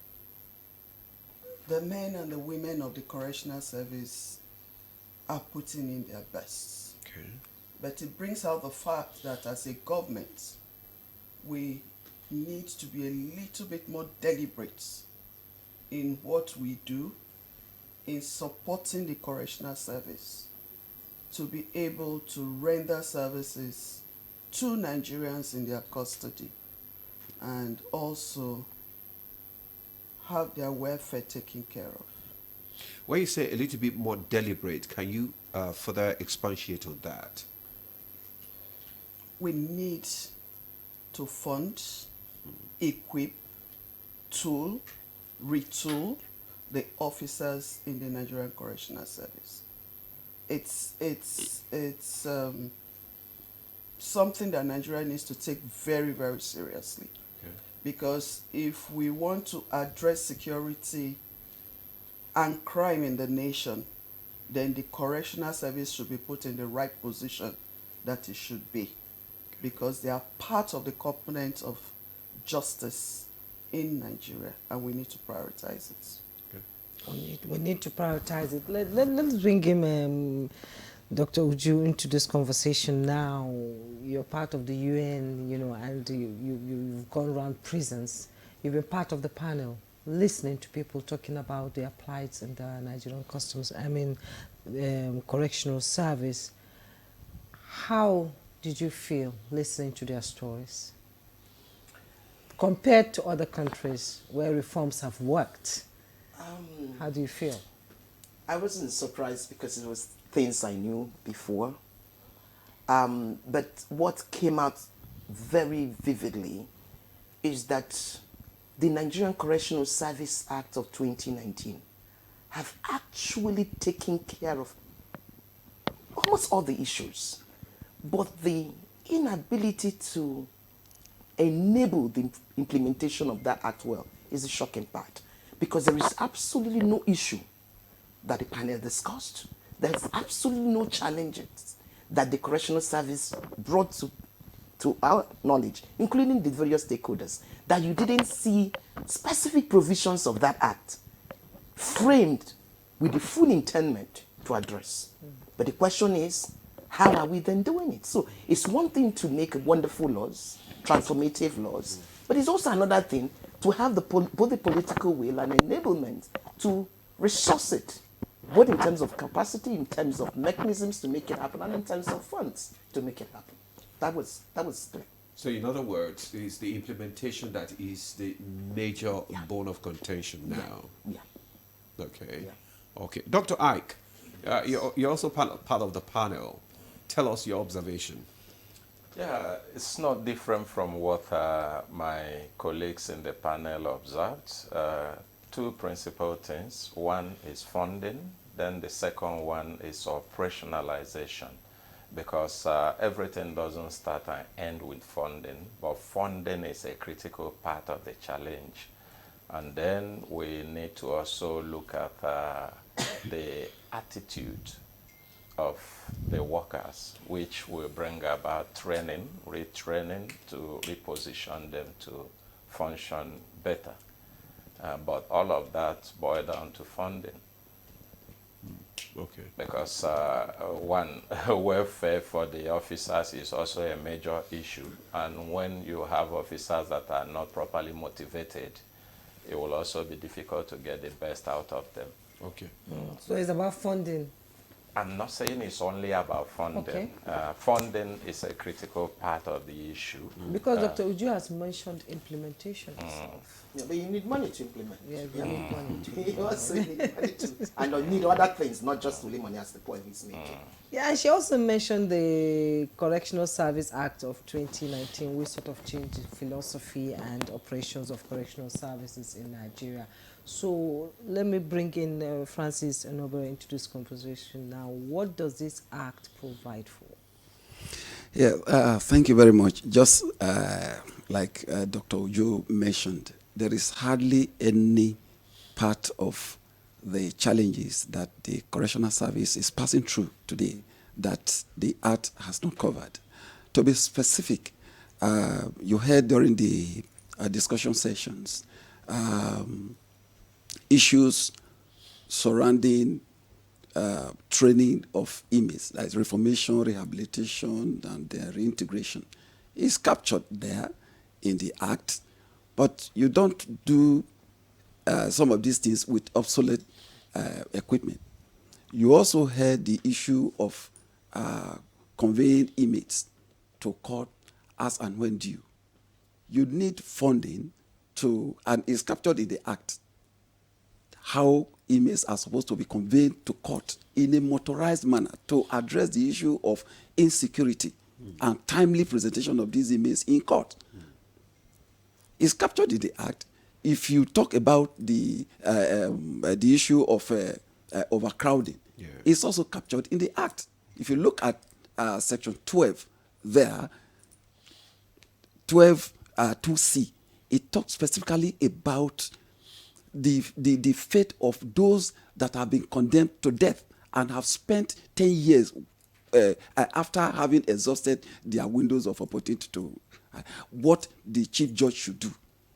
the men and the women of the Correctional Service are putting in their best. Okay. But it brings out the fact that as a government, we need to be a little bit more deliberate in what we do in supporting the Correctional Service to be able to render services to Nigerians in their custody and also have their welfare taken care of. When you say a little bit more deliberate, can you further expatiate on that? We need to fund, equip, tool, retool the officers in the Nigerian Correctional Service. It's something that Nigeria needs to take very, very seriously. Okay. Because if we want to address security and crime in the nation, then the Correctional Service should be put in the right position that it should be. Because they are part of the component of justice in Nigeria, and we need to prioritize it. We need to prioritize it. Let's bring him, Dr. Uju, into this conversation now. You're part of the UN, and you've gone around prisons. You've been part of the panel, listening to people talking about their plights in the Nigerian Correctional Service. How did you feel listening to their stories compared to other countries where reforms have worked? How do you feel? I wasn't surprised because it was things I knew before. But what came out very vividly is that the Nigerian Correctional Service Act of 2019 have actually taken care of almost all the issues. But the inability to enable the implementation of that act well is the shocking part. Because there is absolutely no issue that the panel discussed. There's absolutely no challenges that the correctional service brought to our knowledge, including the various stakeholders, that you didn't see specific provisions of that act framed with the full intendment to address. But the question is, how are we then doing it? So it's one thing to make wonderful laws, transformative laws, but it's also another thing to have both the political will and enablement to resource it, both in terms of capacity, in terms of mechanisms to make it happen, and in terms of funds to make it happen. That was clear. So in other words, it's the implementation that is the major bone of contention now. Yeah. Okay. Okay. Dr. Ike, you're also part of the panel. Tell us your observation. Yeah, it's not different from what my colleagues in the panel observed. Two principal things. One is funding, then the second one is operationalization. Because everything doesn't start and end with funding, but funding is a critical part of the challenge. And then we need to also look at the attitude of the workers, which will bring about training, retraining to reposition them to function better. But all of that boils down to funding. Okay. Because one, welfare for the officers is also a major issue. And when you have officers that are not properly motivated, it will also be difficult to get the best out of them. Okay. So it's about funding. I'm not saying it's only about funding. Okay. Funding is a critical part of the issue. Because Dr. Uju has mentioned implementation. Yeah, but you need money to implement. Yeah, you need money to You also need money to, and you need other things, not just only money, as the point he's making. Yeah, and she also mentioned the Correctional Service Act of 2019, which sort of changed the philosophy and operations of correctional services in Nigeria. So let me bring in Francis Enobre into this conversation now. What does this act provide for? Yeah, thank you very much. Just like Dr. Uju mentioned, there is hardly any part of the challenges that the correctional service is passing through today that the act has not covered. To be specific, you heard during the discussion sessions issues surrounding training of inmates, like reformation, rehabilitation, and reintegration. Is captured there in the act, but you don't do some of these things with obsolete equipment. You also had the issue of conveying inmates to court as and when due. You need funding to, and it's captured in the act, how inmates are supposed to be conveyed to court in a motorized manner to address the issue of insecurity and timely presentation of these inmates in court. It's captured in the act. If you talk about the issue of overcrowding, it's also captured in the act. If you look at section 12 there, 2C, it talks specifically about the fate of those that have been condemned to death and have spent 10 years after having exhausted their windows of opportunity to what the chief judge should do.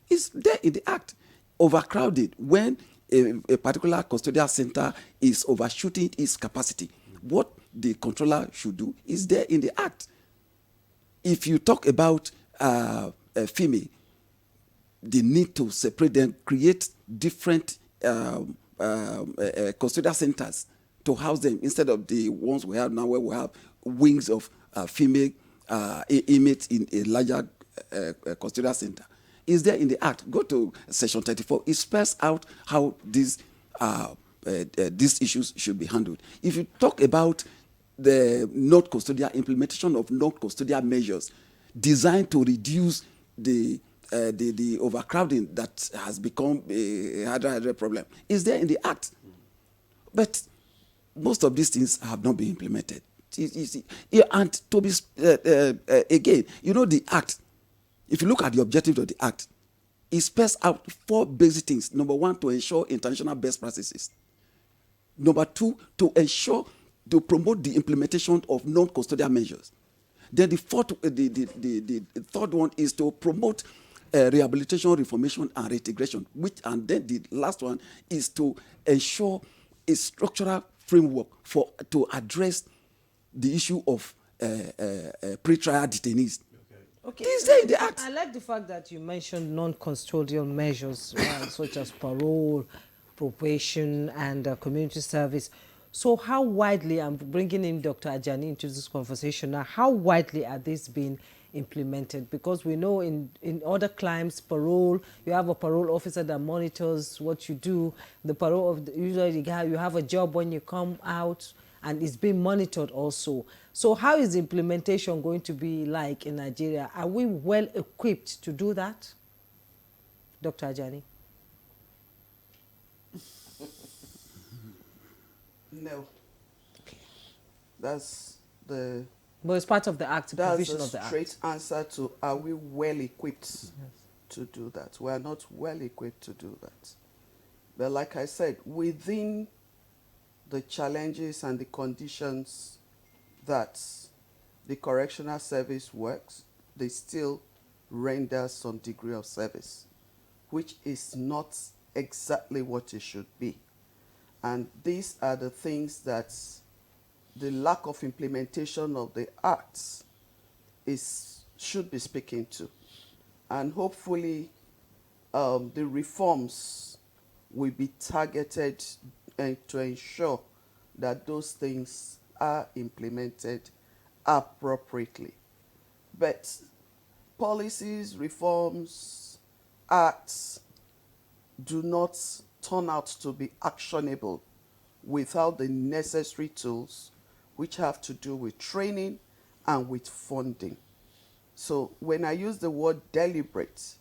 It's there in the act. Overcrowded, when a particular custodial center is overshooting its capacity, what the controller should do is there in the act. If you talk about female, the need to separate them, create different custodial centers to house them instead of the ones we have now, where we have wings of female inmates in a larger custodial center. Is there in the act. Go to section 34. It spells out how these issues should be handled. If you talk about the non-custodial implementation of non-custodial measures designed to reduce the overcrowding that has become a harder problem, is there in the act. But most of these things have not been implemented. And to be again, you know, the act, if you look at the objective of the act, it spells out 4 basic things. Number 1, to ensure international best practices. Number two, to promote the implementation of non-custodial measures. Then the third one is to promote rehabilitation, reformation, and reintegration. And then the last one is to ensure a structural framework to address the issue of pre-trial detainees. Okay. This day in the act. I like the fact that you mentioned non-custodial measures such as parole, probation, and community service. So how widely, I'm bringing in Dr. Ajani into this conversation now, how widely are these being implemented? Because we know in other climes, parole, you have a parole officer that monitors what you do. The parole, usually you have a job when you come out, and it's being monitored also. So how is the implementation going to be like in Nigeria? Are we well equipped to do that? Dr. Ajani? No. That's the... But it's part of the act, the provision of That's the a act. straight answer to, are we well equipped to do that? We are not well equipped to do that. But like I said, within the challenges and the conditions that the correctional service works, they still render some degree of service, which is not exactly what it should be. And these are the things that the lack of implementation of the acts should be speaking to. And hopefully the reforms will be targeted to ensure that those things are implemented appropriately. But policies, reforms, acts do not turn out to be actionable without the necessary tools, which have to do with training and with funding. So when I use the word deliberate,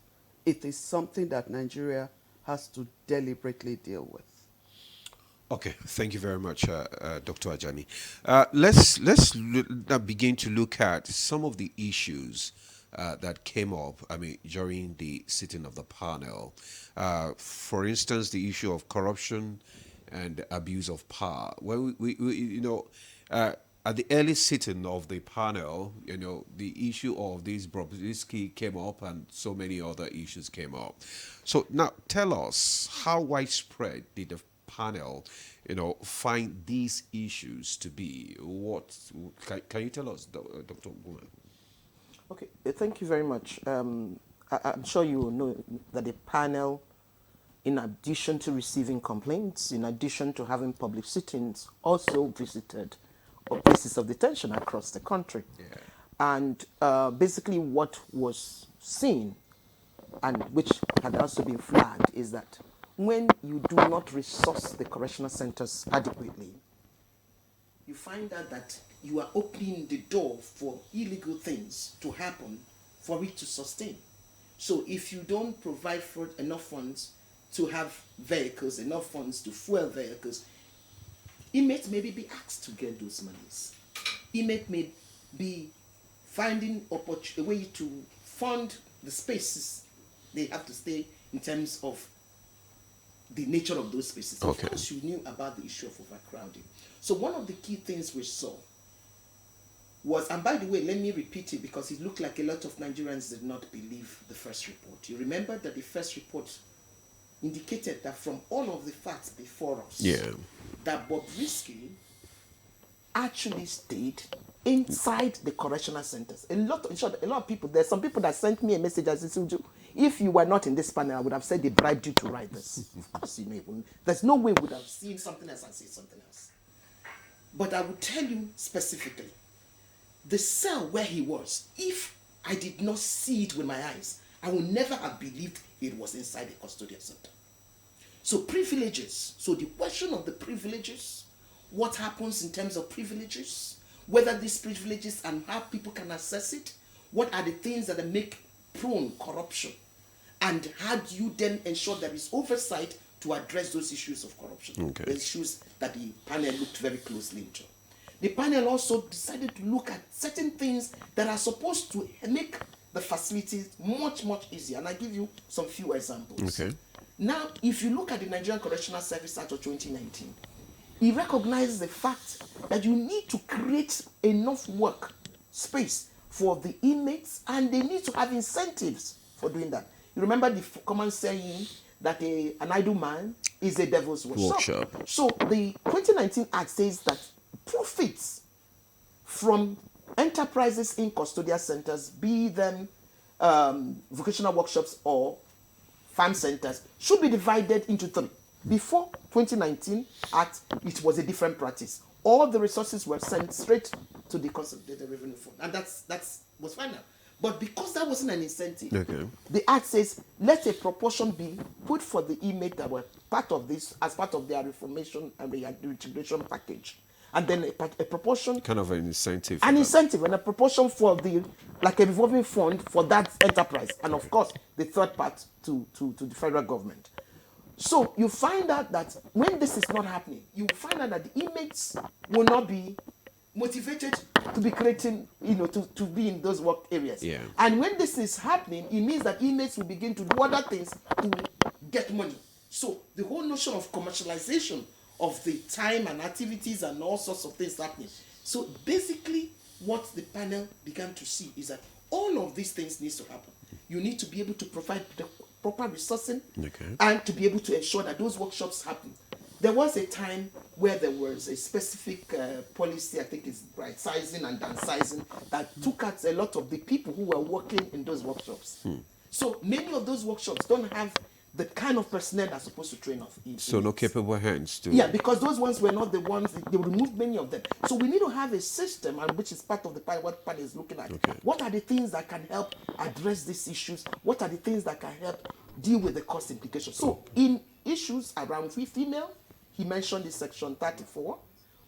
it is something that Nigeria has to deliberately deal with. Okay, thank you very much, Dr. Ajani. Let's now begin to look at some of the issues that came up, during the sitting of the panel. For instance, the issue of corruption and abuse of power. Well, at the early sitting of the panel, the issue of this Bobrisky came up, and so many other issues came up. So now, tell us, how widespread did the panel, find these issues to be? What can you tell us, Dr. Guma? Okay, thank you very much. I'm sure you know that the panel, in addition to receiving complaints, in addition to having public sittings, also visited places of detention across the country. Yeah. And basically what was seen, and which had also been flagged, is that when you do not resource the correctional centers adequately, you find out that you are opening the door for illegal things to happen for it to sustain. So if you don't provide for enough funds to have vehicles, enough funds to fuel vehicles, inmates may be asked to get those monies. Inmate may be finding a way to fund the spaces they have to stay in terms of the nature of those spaces. Okay. Of course, you knew about the issue of overcrowding. So one of the key things we saw was, and by the way, let me repeat it because it looked like a lot of Nigerians did not believe the first report. You remember that the first report indicated that from all of the facts before us, that Bobrisky actually stayed inside the correctional centers. A lot of people, there's some people that sent me a message as Suju, if you were not in this panel, I would have said they bribed you to write this. Of course, there's no way we would have seen something else and said something else. But I will tell you specifically, the cell where he was, if I did not see it with my eyes, I would never have believed it was inside a custodial center. So privileges, so the question of the privileges, what happens in terms of privileges, whether these privileges and how people can access it, what are the things that make prone corruption, and how do you then ensure there is oversight to address those issues of corruption, the issues that the panel looked very closely into. The panel also decided to look at certain things that are supposed to make the facilities much, much easier. And I give you some few examples. Okay. Now, if you look at the Nigerian Correctional Service Act of 2019, he recognizes the fact that you need to create enough work space for the inmates, and they need to have incentives for doing that. You remember the common saying that an idle man is a devil's workshop. So the 2019 Act says that profits from enterprises in custodial centers, be them vocational workshops or farm centers, should be divided into 3. Before 2019 Act, it was a different practice. All the resources were sent straight to the Consolidated Revenue Fund, and that was final. But because that wasn't an incentive, the Act says let a proportion be put for the inmates that were part of this as part of their reformation and reintegration package, and then a proportion, kind of an incentive, and a proportion for the, like a revolving fund for that enterprise, and of course the third part to the federal government. So you find out that when this is not happening, you find out that the inmates will not be motivated to be creating, to be in those work areas. Yeah. And when this is happening, it means that inmates will begin to do other things to get money. So the whole notion of commercialization of the time and activities and all sorts of things happening. So basically what the panel began to see is that all of these things needs to happen. You need to be able to provide the proper resourcing and to be able to ensure that those workshops happen. There was a time where there was a specific policy, I think it's right sizing and downsizing, that took out a lot of the people who were working in those workshops. So many of those workshops don't have the kind of personnel that's supposed to train off. So no capable hands to... Yeah, because those ones were not the ones, they removed many of them. So we need to have a system, and which is part of the what PAN is looking at. What are the things that can help address these issues? What are the things that can help deal with the cost implications? So in issues around female, he mentioned in section 34,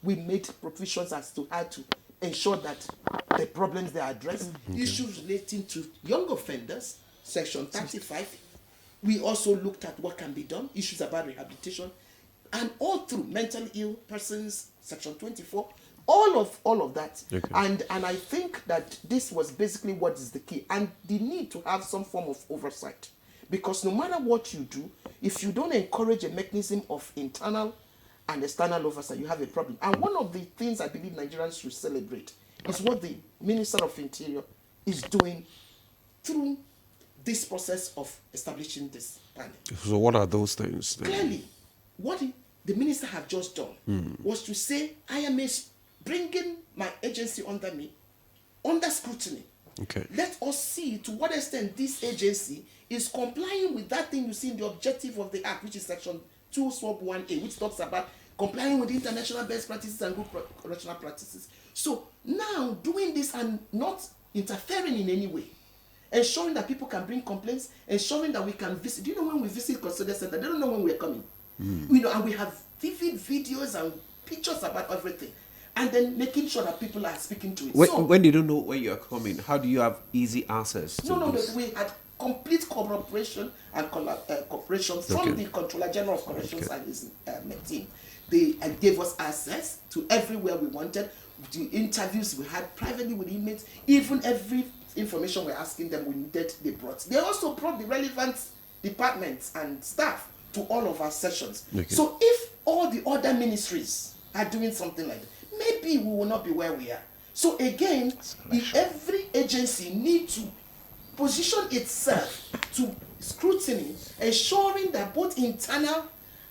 we made provisions as to how to ensure that the problems they address. Issues relating to young offenders, section 35, we also looked at what can be done, issues about rehabilitation, and all through mentally ill persons, section 24, all of that. And I think that this was basically what is the key, and the need to have some form of oversight. Because no matter what you do, if you don't encourage a mechanism of internal and external oversight, you have a problem. And one of the things I believe Nigerians should celebrate is what the Minister of Interior is doing through this process of establishing this panel. So what are those things? Clearly, what the minister have just done was to say, I am bringing my agency under me, under scrutiny. Let us see to what extent this agency is complying with that thing you see in the objective of the Act, which is section 2(1)(a), which talks about complying with international best practices and good correctional practices. So now doing this and not interfering in any way, ensuring that people can bring complaints, ensuring that we can visit. Do you know when we visit custodial center, they don't know when we're coming. And we have vivid videos and pictures about everything. And then making sure that people are speaking to it. When you don't know when you're coming, how do you have easy access to this? No, we had complete cooperation and cooperation from the Controller General of Corrections and his team. They gave us access to everywhere we wanted. The interviews we had privately with inmates, even every information we're asking them we needed, they brought. They also brought the relevant departments and staff to all of our sessions. So if all the other ministries are doing something like that, maybe we will not be where we are. So again, if every agency needs to position itself to scrutiny, ensuring that both internal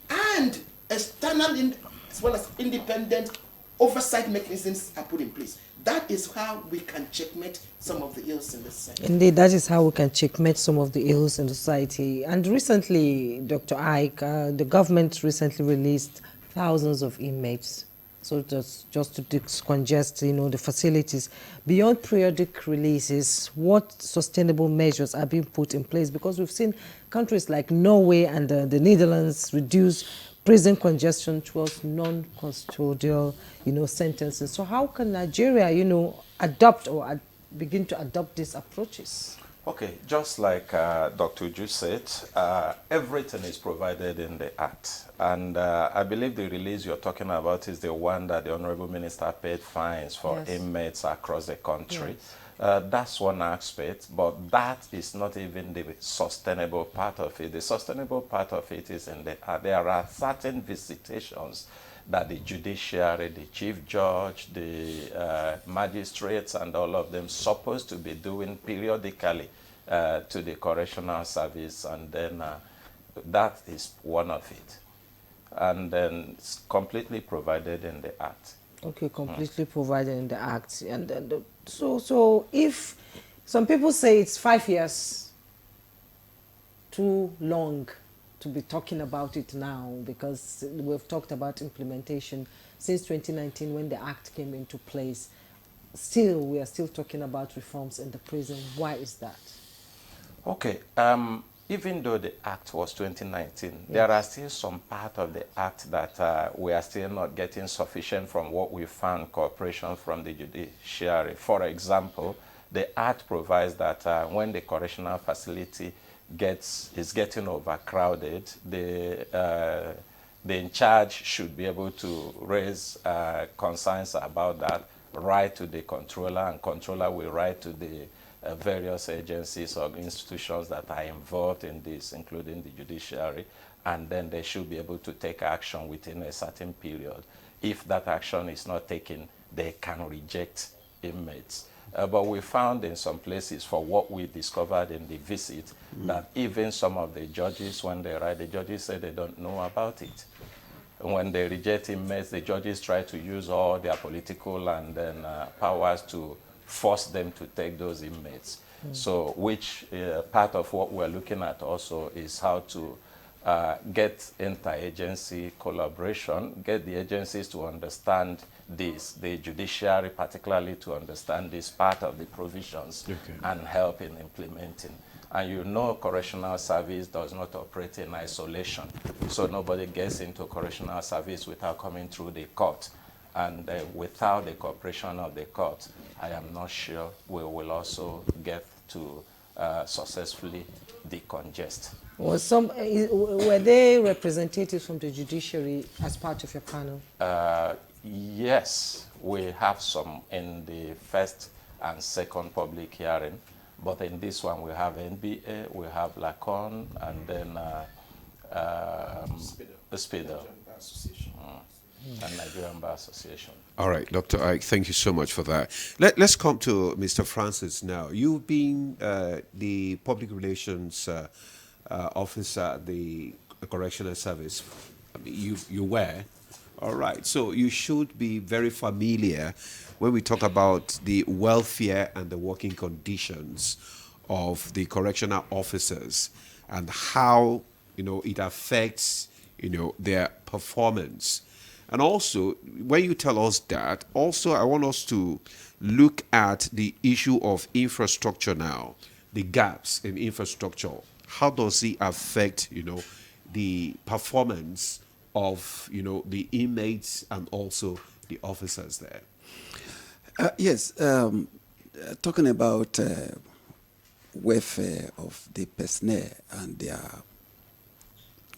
and external, as well as independent oversight mechanisms are put in place. That is how we can checkmate some of the ills in the society. Indeed, that is how we can checkmate some of the ills in the society. And recently, Dr. Ike, the government recently released thousands of inmates. So just to decongest, the facilities. Beyond periodic releases, what sustainable measures are being put in place? Because we've seen countries like Norway and the Netherlands reduce prison congestion towards non-custodial, sentences. So how can Nigeria, adopt or begin to adopt these approaches? Okay, just like Dr. Uju said, everything is provided in the Act. And I believe the release you're talking about is the one that the Honorable Minister paid fines for inmates across the country. That's one aspect, but that is not even the sustainable part of it. The sustainable part of it is in the Act. There are certain visitations that the judiciary, the chief judge, the magistrates, and all of them supposed to be doing periodically to the correctional service, and then that is one of it. And then it's completely provided in the Act. Okay, completely provided in the Act. And then so if some people say it's 5 years too long to be talking about it now, because we've talked about implementation since 2019 when the Act came into place. Still, we are still talking about reforms in the prison. Why is that? Okay. Even though the Act was 2019, there are still some part of the Act that we are still not getting sufficient from what we found cooperation from the judiciary. For example, the Act provides that when the correctional facility is getting overcrowded, the in charge should be able to raise concerns about that, write to the controller, and controller will write to the various agencies or institutions that are involved in this, including the judiciary, and then they should be able to take action within a certain period. If that action is not taken, they can reject inmates. But we found in some places, for what we discovered in the visit, that even some of the judges, when they write, the judges say they don't know about it. When they reject inmates, the judges try to use all their political and then powers to force them to take those inmates. So which part of what we're looking at also is how to get inter-agency collaboration, get the agencies to understand this, the judiciary particularly to understand this part of the provisions, and help in implementing. And you know, correctional service does not operate in isolation. So nobody gets into correctional service without coming through the court. And without the cooperation of the court, I am not sure we will also get to successfully decongest. Were there representatives from the judiciary as part of your panel? Yes, we have some in the first and second public hearing, but in this one we have NBA, we have Lacon, and then the Spider. And Nigerian Bar Association. All right, Dr. Ike, thank you so much for that. Let's come to Mr. Francis now. You've been the public relations officer at the Correctional Service. I mean, you were. All right, so you should be very familiar when we talk about the welfare and the working conditions of the correctional officers and how, it affects, their performance. And also, when you tell us that, also I want us to look at the issue of infrastructure now, the gaps in infrastructure. How does it affect, the performance of, the inmates and also the officers there? Yes, talking about welfare of the personnel and their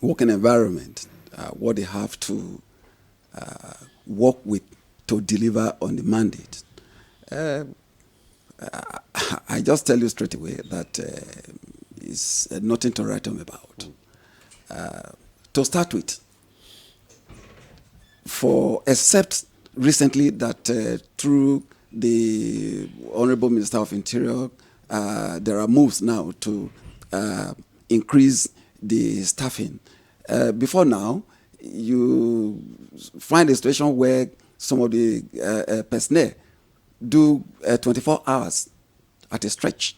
working environment, what they have to work with to deliver on the mandate. I just tell you straight away that it's nothing to write home about. To start with, except recently that through the Honorable Minister of Interior, there are moves now to increase the staffing. Before now, you find a situation where some of the personnel do 24 hours at a stretch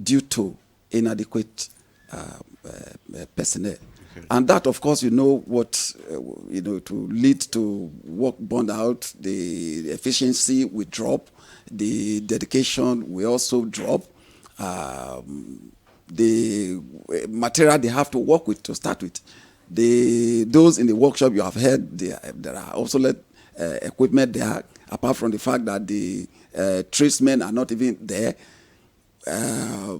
due to inadequate personnel. Okay. And that, of course, what, to lead to work burned out, the efficiency will drop, the dedication will also drop, the material they have to work with to start with. Those in the workshop you have heard, there are obsolete equipment there, apart from the fact that the tradesmen are not even there. Are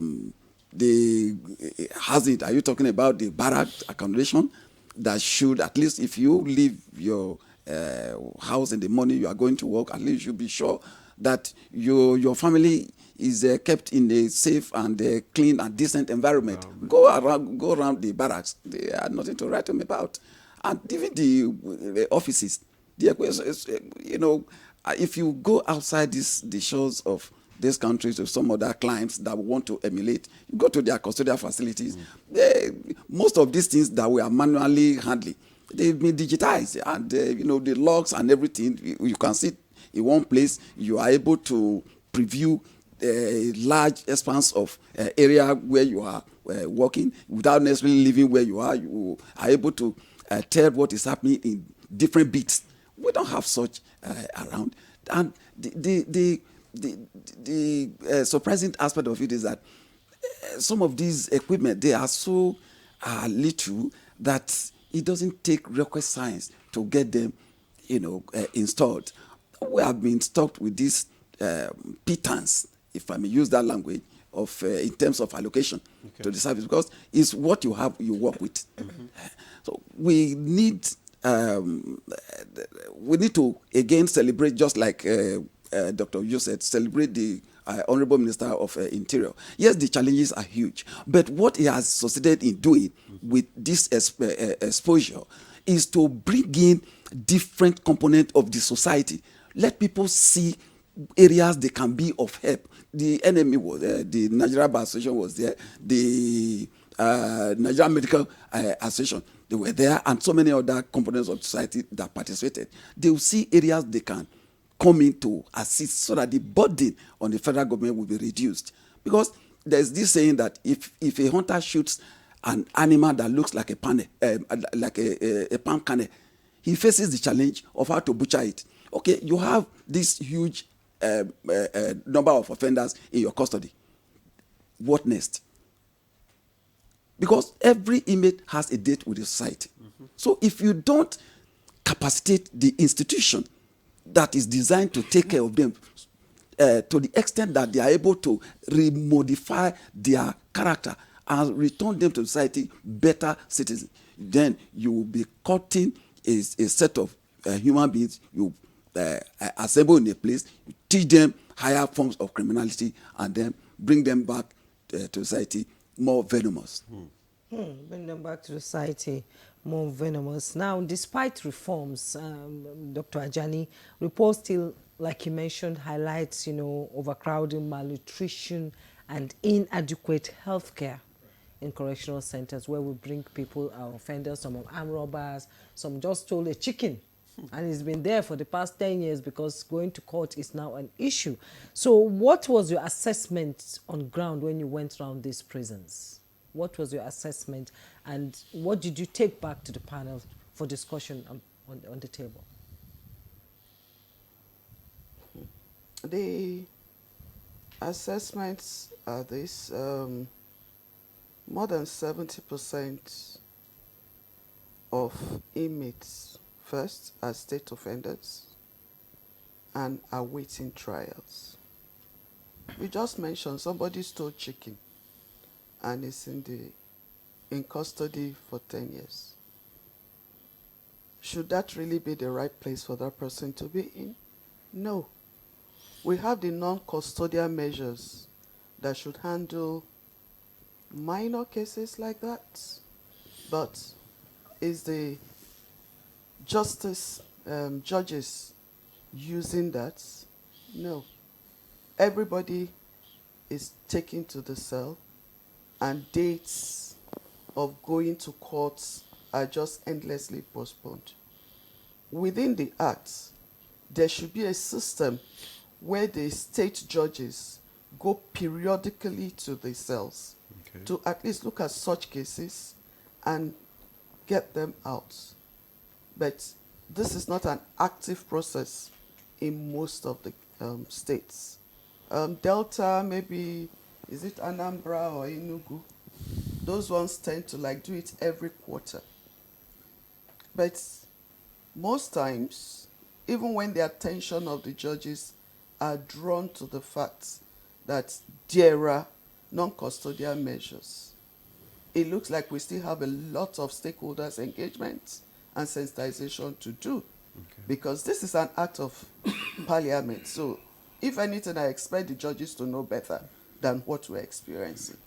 you talking about the barrack accommodation that should, at least if you leave your house in the morning, you are going to work, at least you be sure that your family is kept in a safe and clean and decent environment. Go around the barracks. They are nothing to write them about. And even the offices, The equation is, if you go outside the shores of these countries or some other clients that want to emulate, you go to their custodial facilities. Most of these things that we are manually handling, they've been digitized, and the logs and everything, you can see in one place. You are able to preview a large expanse of area where you are working without necessarily living where you are. You are able to tell what is happening in different bits. We don't have such around, and the surprising aspect of it is that some of these equipment, they are so little that it doesn't take rocket science to get them, installed. We have been stuck with this pittance, if I may use that language, of in terms of allocation to the service, because it's what you have, you work with. So we need to again celebrate, just like Dr. Yu said, celebrate the Honorable Minister of Interior. Yes, the challenges are huge, but what he has succeeded in doing with this exposure is to bring in different components of the society. Let people see areas they can be of help. The NME was there, the Nigeria Bar Association was there, the Nigerian Medical Association, they were there, and so many other components of society that participated. They will see areas they can come in to assist so that the burden on the federal government will be reduced. Because there's this saying that if a hunter shoots an animal that looks like a pane, like a palm kernel, he faces the challenge of how to butcher it. Okay, you have this huge number of offenders in your custody. What next? Because every inmate has a date with the society. So if you don't capacitate the institution that is designed to take care of them to the extent that they are able to remodify their character and return them to society better citizens, then you will be cutting a set of human beings. You assemble in a place, you teach them higher forms of criminality, and then bring them back to society more venomous. Bring them back to society more venomous. Now, despite reforms, Dr. Ajani, reports still, like you mentioned, highlights, overcrowding, malnutrition, and inadequate healthcare in correctional centers, where we bring people, our offenders, some of armed robbers, some just stole a chicken. And it's been there for the past 10 years because going to court is now an issue. So what was your assessment on ground when you went around these prisons? What was your assessment, and what did you take back to the panel for discussion on the table? The assessments are this. More than 70% of inmates first are state offenders and are waiting trials. We just mentioned somebody stole chicken and is in custody for 10 years. Should that really be the right place for that person to be in? No. We have the non-custodial measures that should handle minor cases like that, but is the judges using that? No. Everybody is taken to the cell, and dates of going to courts are just endlessly postponed. Within the Act, there should be a system where the state judges go periodically to the cells to at least look at such cases and get them out. But this is not an active process in most of the states. Delta, maybe, is it Anambra or Enugu? Those ones tend to do it every quarter. But most times, even when the attention of the judges are drawn to the fact that there are non-custodial measures, it looks like we still have a lot of stakeholders' engagement and sensitization to do, because this is an act of parliament. So if anything, I expect the judges to know better than what we're experiencing.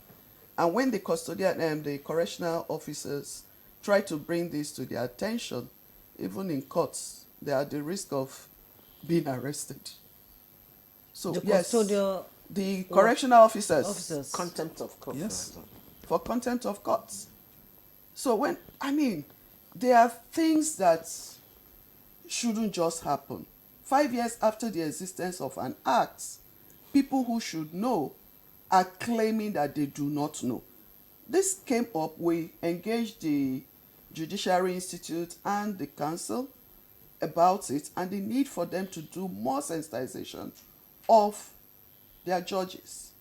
And when the custodian and the correctional officers try to bring this to their attention, even in courts, they are at the risk of being arrested. So The yes, custodial the correctional officers. Contempt of court. Yes, for contempt of court. So there are things that shouldn't just happen. 5 years after the existence of an act, people who should know are claiming that they do not know. This came up, we engaged the Judiciary Institute and the council about it and the need for them to do more sensitization of their judges.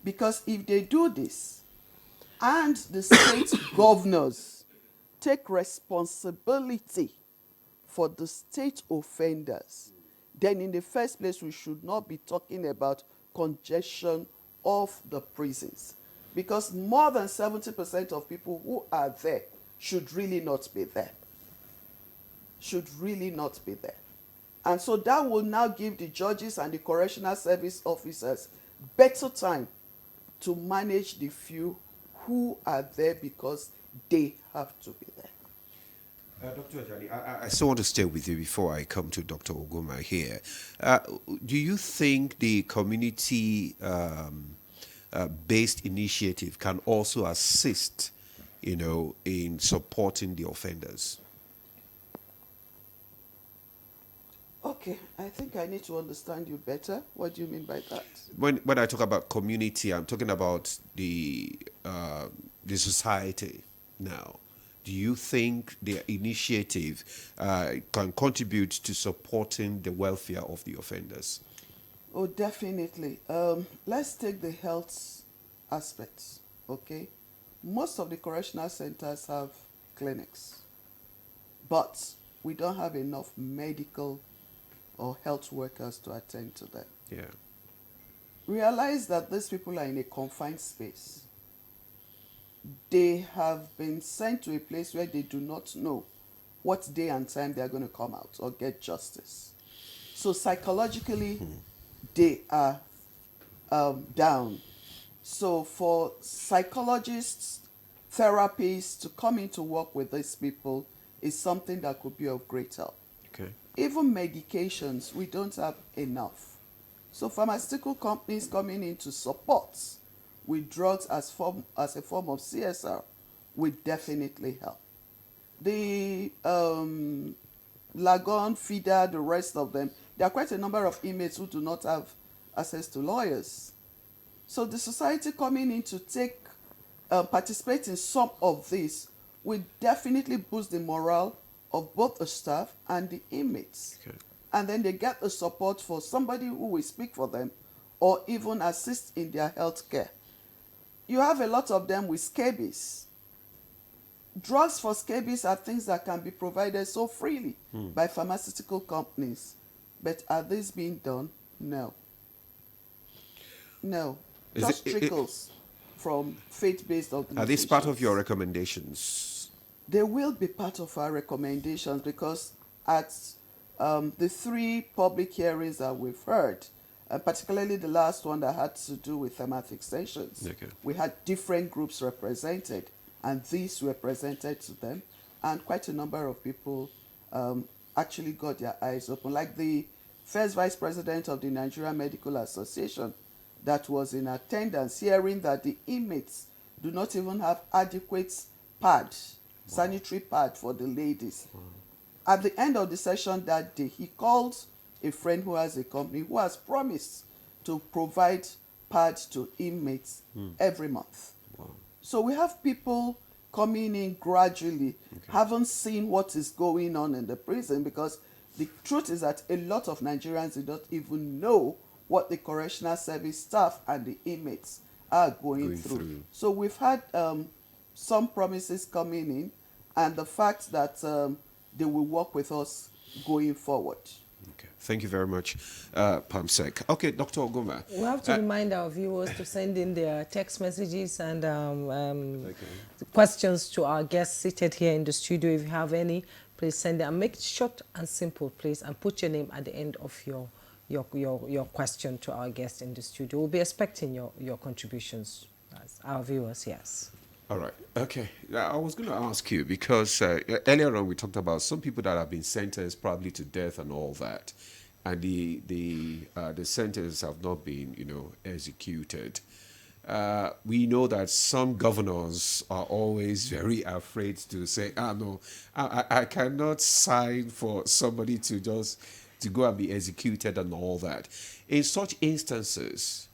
Because if they do this and the state governors take responsibility for the state offenders, then in the first place we should not be talking about congestion of the prisons. Because more than 70% of people who are there should really not be there. Should really not be there. And so that will now give the judges and the correctional service officers better time to manage the few who are there because they have to be there. Dr. Ajani, I still want to stay with you before I come to Dr. Oguma here. Do you think the community based initiative can also assist, in supporting the offenders? Okay, I think I need to understand you better. What do you mean by that? When I talk about community, I'm talking about the society now. Do you think the initiative can contribute to supporting the welfare of the offenders? Oh, definitely. Let's take the health aspects, okay? Most of the correctional centers have clinics, but we don't have enough medical or health workers to attend to them. Yeah. Realize that these people are in a confined space. They have been sent to a place where they do not know what day and time they are going to come out or get justice. So psychologically, they are down. So for psychologists, therapists to come in to work with these people is something that could be of great help. Okay. Even medications, we don't have enough. So pharmaceutical companies coming in to support with drugs as a form of CSR will definitely help. The Lagon, FIDA, the rest of them, there are quite a number of inmates who do not have access to lawyers. So the society coming in to participate in some of this will definitely boost the morale of both the staff and the inmates. Okay. And then they get the support for somebody who will speak for them or even assist in their health care. You have a lot of them with scabies. Drugs for scabies are things that can be provided so freely by pharmaceutical companies. But are these being done? No. No. Just trickles from faith-based organizations. Are these part of your recommendations? They will be part of our recommendations because at the 3 public hearings that we've heard, particularly the last one that had to do with thematic sessions, we had different groups represented, and these were presented to them, and quite a number of people actually got their eyes open. Like the first vice president of the Nigerian Medical Association that was in attendance, hearing that the inmates do not even have adequate sanitary pad for the ladies. At the end of the session that day, he called a friend who has a company who has promised to provide pads to inmates every month. So we have people coming in gradually, haven't seen what is going on in the prison, because the truth is that a lot of Nigerians do not even know what the correctional service staff and the inmates are going through. So we've had some promises coming in, and the fact that they will work with us going forward. Okay. Thank you very much, Pamsek. Okay, Dr. Oguma. We have to remind our viewers to send in their text messages and questions to our guests seated here in the studio. If you have any, please send them. And make it short and simple, please, and put your name at the end of your question to our guest in the studio. We'll be expecting your contributions as our viewers, yes. All right. Okay. I was going to ask you because earlier on we talked about some people that have been sentenced probably to death and all that, and the sentences have not been executed. We know that some governors are always very afraid to say, no, I cannot sign for somebody to go and be executed and all that. In such instances,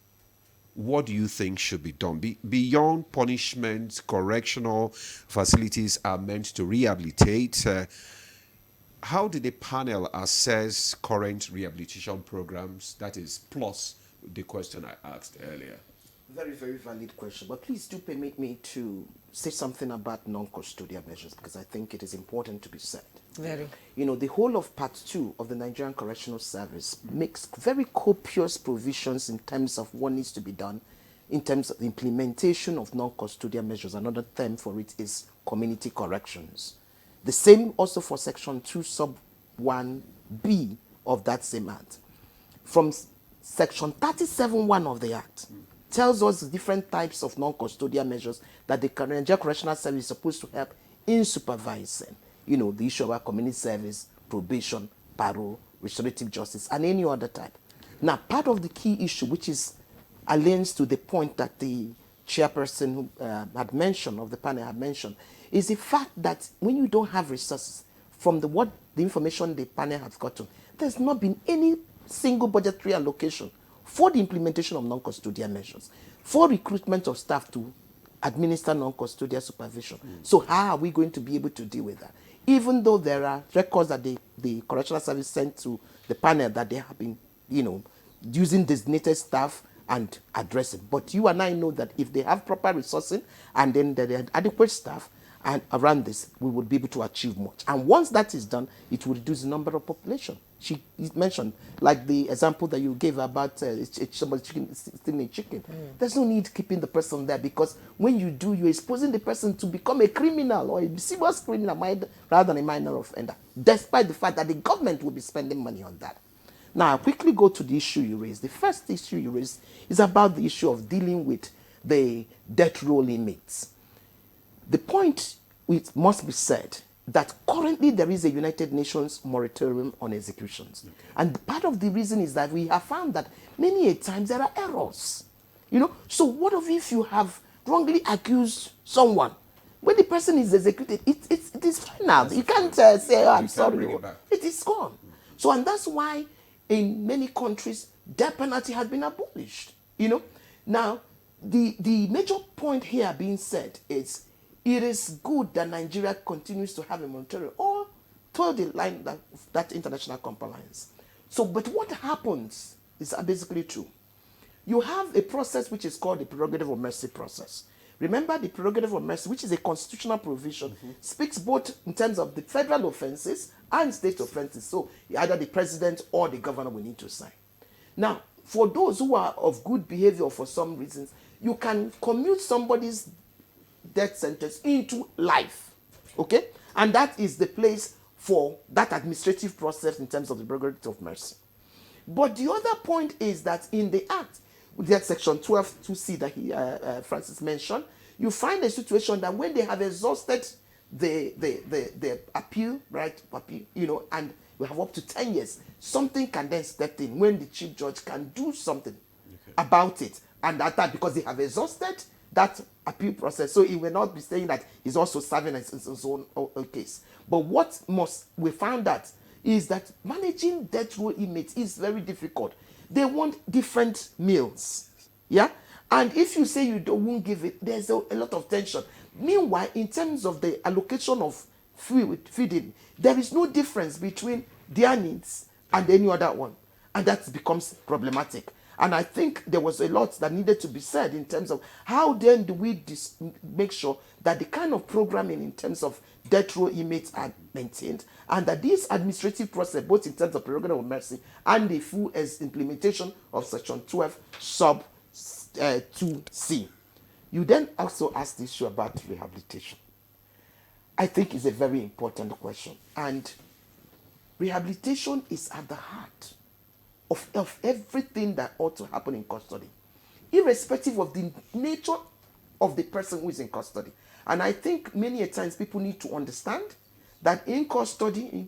what do you think should be done? Beyond punishment, correctional facilities are meant to rehabilitate. How did the panel assess current rehabilitation programs? That is, plus the question I asked earlier. Very, very valid question. But please do permit me to say something about non-custodial measures because I think it is important to be said. Very. The whole of Part 2 of the Nigerian Correctional Service makes very copious provisions in terms of what needs to be done in terms of the implementation of non-custodial measures. Another term for it is community corrections. The same also for Section 2 Sub 1B of that same Act. From Section 37(1) of the Act, tells us the different types of non-custodial measures that the Nigerian Correctional Service is supposed to help in supervising. The issue of our community service, probation, parole, restorative justice, and any other type. Now, part of the key issue, which is aligns to the point that the chairperson who had mentioned, of the panel had mentioned, is the fact that when you don't have resources, from the information the panel has gotten, there's not been any single budgetary allocation for the implementation of non-custodial measures, for recruitment of staff to administer non-custodial supervision. So how are we going to be able to deal with that? Even though there are records that the Correctional Service sent to the panel that they have been, using designated staff and addressing. But you and I know that if they have proper resourcing and then there are adequate staff and around this, we would be able to achieve much. And once that is done, it will reduce the number of population. She mentioned, like the example that you gave about somebody stealing a chicken. There's no need keeping the person there because when you do, you're exposing the person to become a criminal or a serious criminal rather than a minor offender, despite the fact that the government will be spending money on that. Now, I'll quickly go to the issue you raised. The first issue you raised is about the issue of dealing with the death row inmates. The point, it must be said, that currently there is a United Nations moratorium on executions. Okay. And part of the reason is that we have found that many a times there are errors. So what if you have wrongly accused someone? When the person is executed, it is final. You can't say, oh, I'm sorry. It is gone. So, and that's why in many countries, death penalty has been abolished. Now, the major point here being said is, it is good that Nigeria continues to have a moratorium or toward the line that international compliance. So, but what happens is basically two. You have a process which is called the prerogative of mercy process. Remember, the prerogative of mercy, which is a constitutional provision, speaks both in terms of the federal offenses and state offenses. So either the president or the governor will need to sign. Now, for those who are of good behavior for some reasons, you can commute somebody's death sentence into life, okay? And that is the place for that administrative process in terms of the prerogative of mercy. But the other point is that in the Act, with that section 12(2)(c) that Francis mentioned, you find a situation that when they have exhausted the appeal, right, and we have up to 10 years, something can then step in when the chief judge can do something about it. And that because they have exhausted that appeal process. So he will not be saying that he's also serving his own case. But what we found out is that managing death row inmates is very difficult. They want different meals. Yeah? And if you say you won't give it, there's a lot of tension. Meanwhile, in terms of the allocation of feeding, there is no difference between their needs and any other one. And that becomes problematic. And I think there was a lot that needed to be said in terms of how then do we make sure that the kind of programming in terms of death row inmates are maintained and that this administrative process, both in terms of prerogative of mercy and the full implementation of Section 12 sub 2C. You then also asked the issue about rehabilitation. I think it's a very important question. And rehabilitation is at the heart of everything that ought to happen in custody, irrespective of the nature of the person who is in custody. And I think many a times people need to understand that in custody,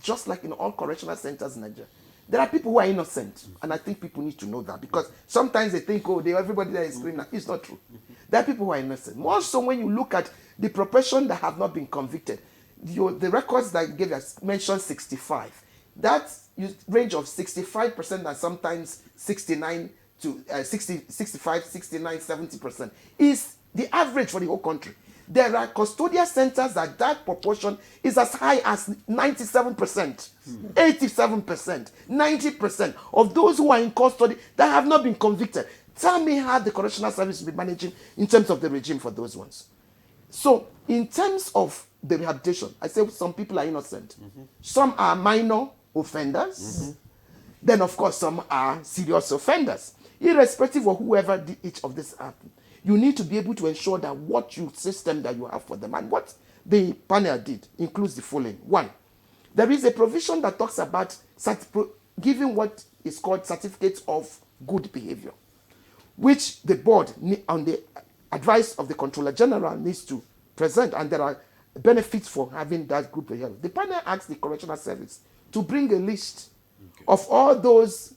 just like in all correctional centers in Nigeria, there are people who are innocent. And I think people need to know that, because sometimes they think, oh, everybody there is criminal. It's not true. There are people who are innocent. More so when you look at the proportion that have not been convicted. The records that I gave us mentioned 65. That range of 65% and sometimes 69 to 65, 69, 70% is the average for the whole country. There are custodial centers that proportion is as high as 97%, 87%, 90% of those who are in custody that have not been convicted. Tell me how the correctional service will be managing in terms of the regime for those ones. So in terms of the rehabilitation, I say some people are innocent. Some are minor offenders. Then, of course, some are serious offenders. Irrespective of whoever did each of this happen, you need to be able to ensure that what system that you have for them, and what the panel did includes the following. One, there is a provision that talks about giving what is called certificates of good behavior, which the board, on the advice of the Controller General, needs to present, and there are benefits for having that good behavior. The panel asked the Correctional Service to bring a list of all those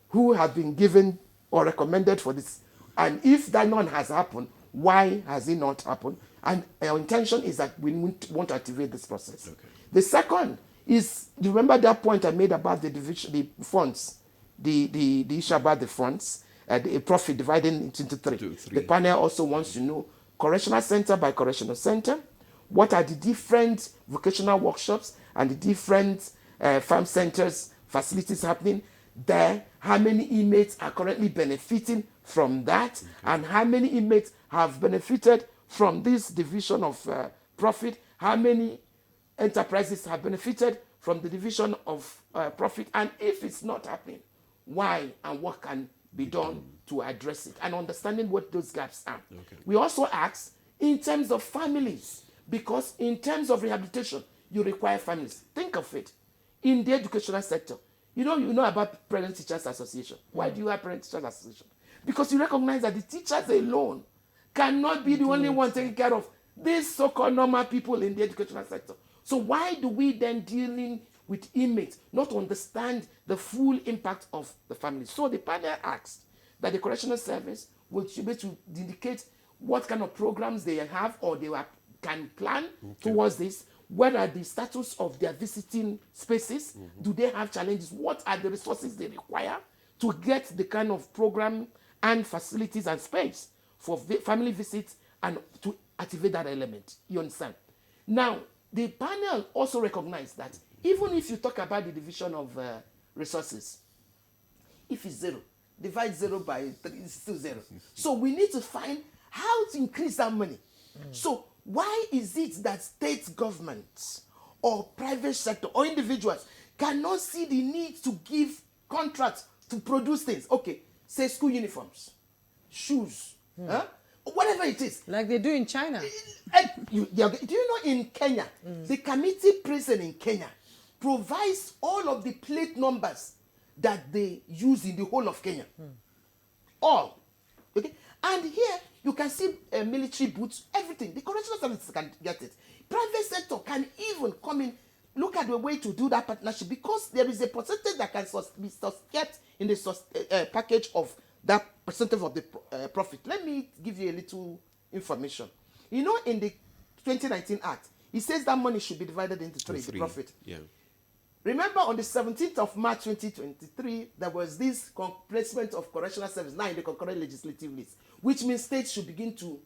who have been given or recommended for this. And if that none has happened, why has it not happened? And our intention is that we want to activate this process. The second is, you remember that point I made about the division, the funds, the issue about the funds, the profit divided into three. The panel also wants to know, correctional center by correctional center, what are the different vocational workshops and the different farm centers facilities happening there, how many inmates are currently benefiting from that, and how many inmates have benefited from this division of profit, how many enterprises have benefited from the division of profit, and if it's not happening, why and what can be done to address it, and understanding what those gaps are. We also ask in terms of families, because in terms of rehabilitation, you require families. Think of it. In the educational sector, you know about Parent Teachers Association. Why do you have Parent Teachers Association? Because you recognize that the teachers alone cannot be the only one taking care of these so-called normal people in the educational sector. So why do we then dealing with inmates not understand the full impact of the family? So the panel asked that the correctional service will be able to indicate what kind of programs they have or they can plan towards this. What are the status of their visiting spaces? Do they have challenges? What are the resources they require to get the kind of program and facilities and space for family visits and to activate that element? You understand? Now, the panel also recognized that even if you talk about the division of resources, if it's 0, divide 0 by 3, it's still 0. So we need to find how to increase that money. So why is it that state governments or private sector or individuals cannot see the need to give contracts to produce things? Okay, say school uniforms, shoes, whatever it is. Like they do in China. Do you know in Kenya, the committee prison in Kenya provides all of the plate numbers that they use in the whole of Kenya. All. Okay? And here, you can see military boots, everything. The correctional services can get it. Private sector can even come in, look at the way to do that partnership, because there is a percentage that can be kept in the package of that percentage of the profit. Let me give you a little information. You know, in the 2019 Act, it says that money should be divided into three, the profit. Yeah. Remember, on the 17th of March 2023, there was this placement of correctional service now in the concurrent legislative list, which means states should begin to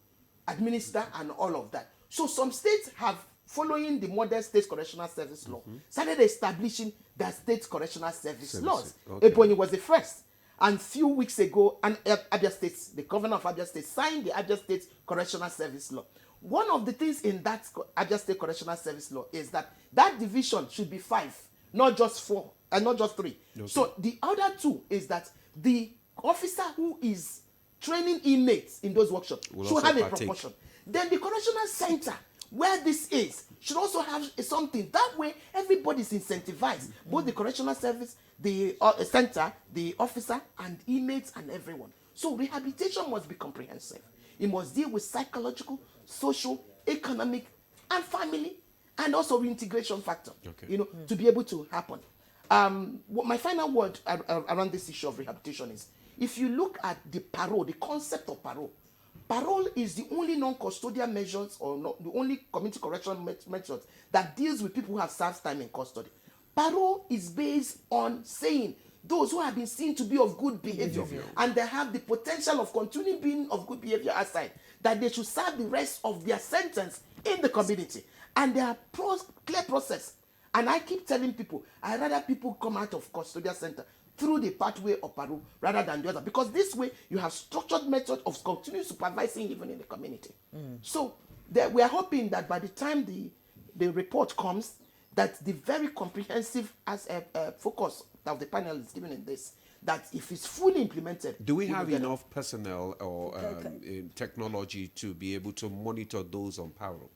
administer and all of that. So some states have, following the model state correctional service law, started establishing the state correctional service laws. Ebonyi was the first. And few weeks ago, Abia State, the governor of Abia State, signed the Abia State Correctional Service Law. One of the things in that Abia State Correctional Service Law is that division should be 5, not just 4, and not just 3. Okay. So the other 2 is that the officer who is training inmates in those workshops should have a proportion. Then the correctional center, where this is, should also have something. That way, everybody is incentivized. Both the correctional service, the center, the officer, and inmates, and everyone. So rehabilitation must be comprehensive. It must deal with psychological, social, economic, and family, and also reintegration factor, Okay. to be able to happen. My final word around this issue of rehabilitation is, if you look at the parole, the concept of parole is the only non-custodial measures, or the only community correction measures that deals with people who have served time in custody. Parole is based on saying those who have been seen to be of good behavior and they have the potential of continuing being of good behavior outside, that they should serve the rest of their sentence in the community. And there are clear process. And I keep telling people, I rather people come out of custodial center through the pathway of parole rather than the other, because this way you have structured method of continuing supervising even in the community. So we are hoping that by the time the report comes, that the very comprehensive focus of the panel is given in this, that if it's fully implemented. Do we have enough personnel or technology to be able to monitor those on parole?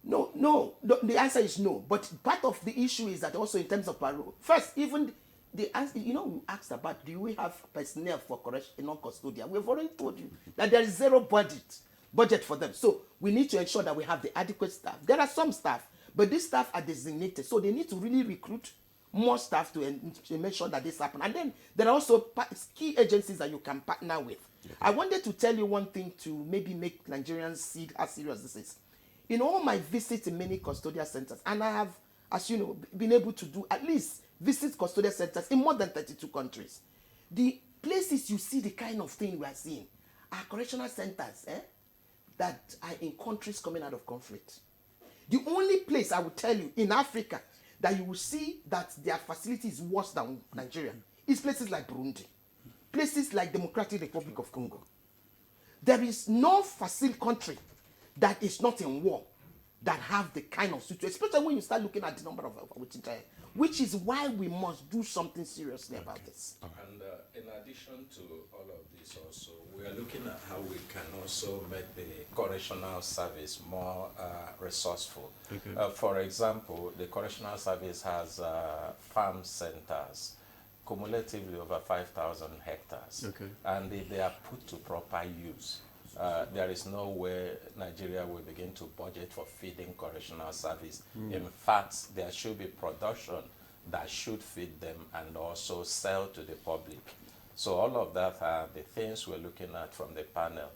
No, the answer is no. But part of the issue is that also in terms of parole, first, even the answer, we asked about, do we have personnel for correction, non-custodial? We've already told you that there is zero budget for them. So we need to ensure that we have the adequate staff. There are some staff, but these staff are designated, so they need to really recruit more staff to make sure that this happens. And then there are also key agencies that you can partner with. Okay. I wanted to tell you one thing to maybe make Nigerians see how serious this is. In all my visits in many custodial centers, and I have, as you know, been able to do at least visit custodial centers in more than 32 countries. The places you see the kind of thing we are seeing are correctional centers that are in countries coming out of conflict. The only place I will tell you in Africa that you will see that their facility is worse than Nigeria is places like Burundi, places like Democratic Republic of Congo. There is no country that is not in war that have the kind of situation, especially when you start looking at the number of which is why we must do something seriously about this. And in addition to all of this also, we are looking at how we can also make the correctional service more resourceful. Okay. For example, the correctional service has farm centers, cumulatively over 5,000 hectares. Okay. And if they are put to proper use, there is no way Nigeria will begin to budget for feeding correctional service. In fact, there should be production that should feed them and also sell to the public. So all of that are the things we're looking at from the panel,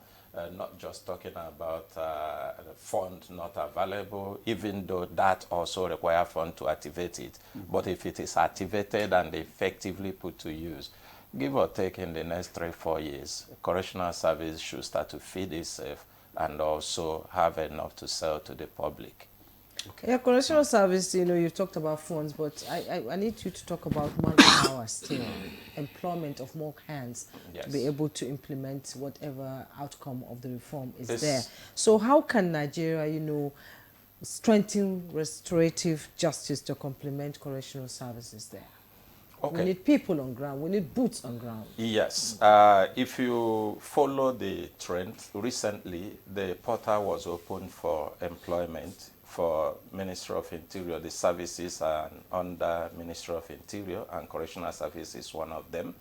not just talking about the fund not available, even though that also requires fund to activate it. But if it is activated and effectively put to use, give or take in the next 3-4 years, correctional service should start to feed itself and also have enough to sell to the public. Okay. Yeah, correctional service, you've talked about funds, but I need you to talk about manpower still, employment of more hands to be able to implement whatever outcome of the reform is there. So how can Nigeria, strengthen restorative justice to complement correctional services there? Okay. We need people on ground. We need boots on ground. Yes. If you follow the trend, recently the portal was opened for employment for Ministry of Interior. The services are under Ministry of Interior, and Correctional Service is one of them.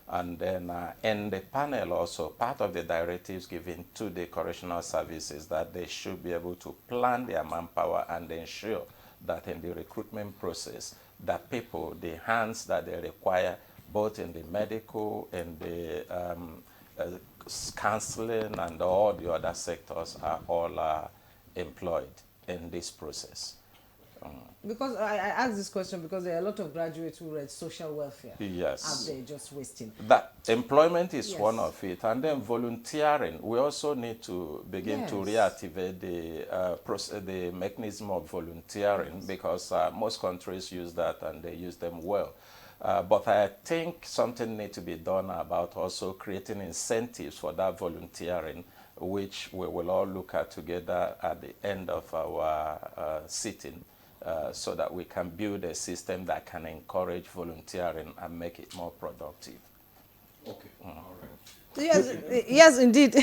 And then in the panel also, part of the directives given to the correctional services that they should be able to plan their manpower and ensure that in the recruitment process, that people, the hands that they require, both in the medical and the counseling and all the other sectors, are all employed in this process. Because I asked this question because there are a lot of graduates who read social welfare. Yes. Out there just wasting. That employment is one of it. And then volunteering, we also need to begin to reactivate the mechanism of volunteering, because most countries use that and they use them well. But I think something needs to be done about also creating incentives for that volunteering, which we will all look at together at the end of our sitting, so that we can build a system that can encourage volunteering and make it more productive. Okay. All right. Yes, indeed.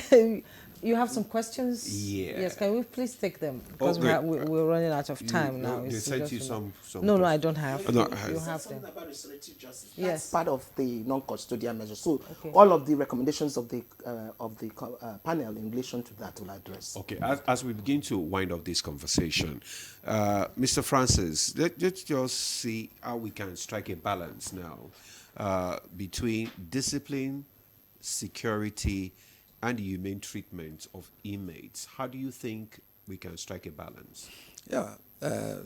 You have some questions? Yeah. Yes, can we please take them? Oh, Because great. we're running out of time now. They It's sent you just some. No, I don't have. No, You have them. That's Yes. part of the non-custodial measures. So Okay. all of the recommendations of the panel in relation to that will address. Okay, as we begin to wind up this conversation, Mr. Francis, let's just see how we can strike a balance now between discipline, security, and the humane treatment of inmates. How do you think we can strike a balance? Yeah,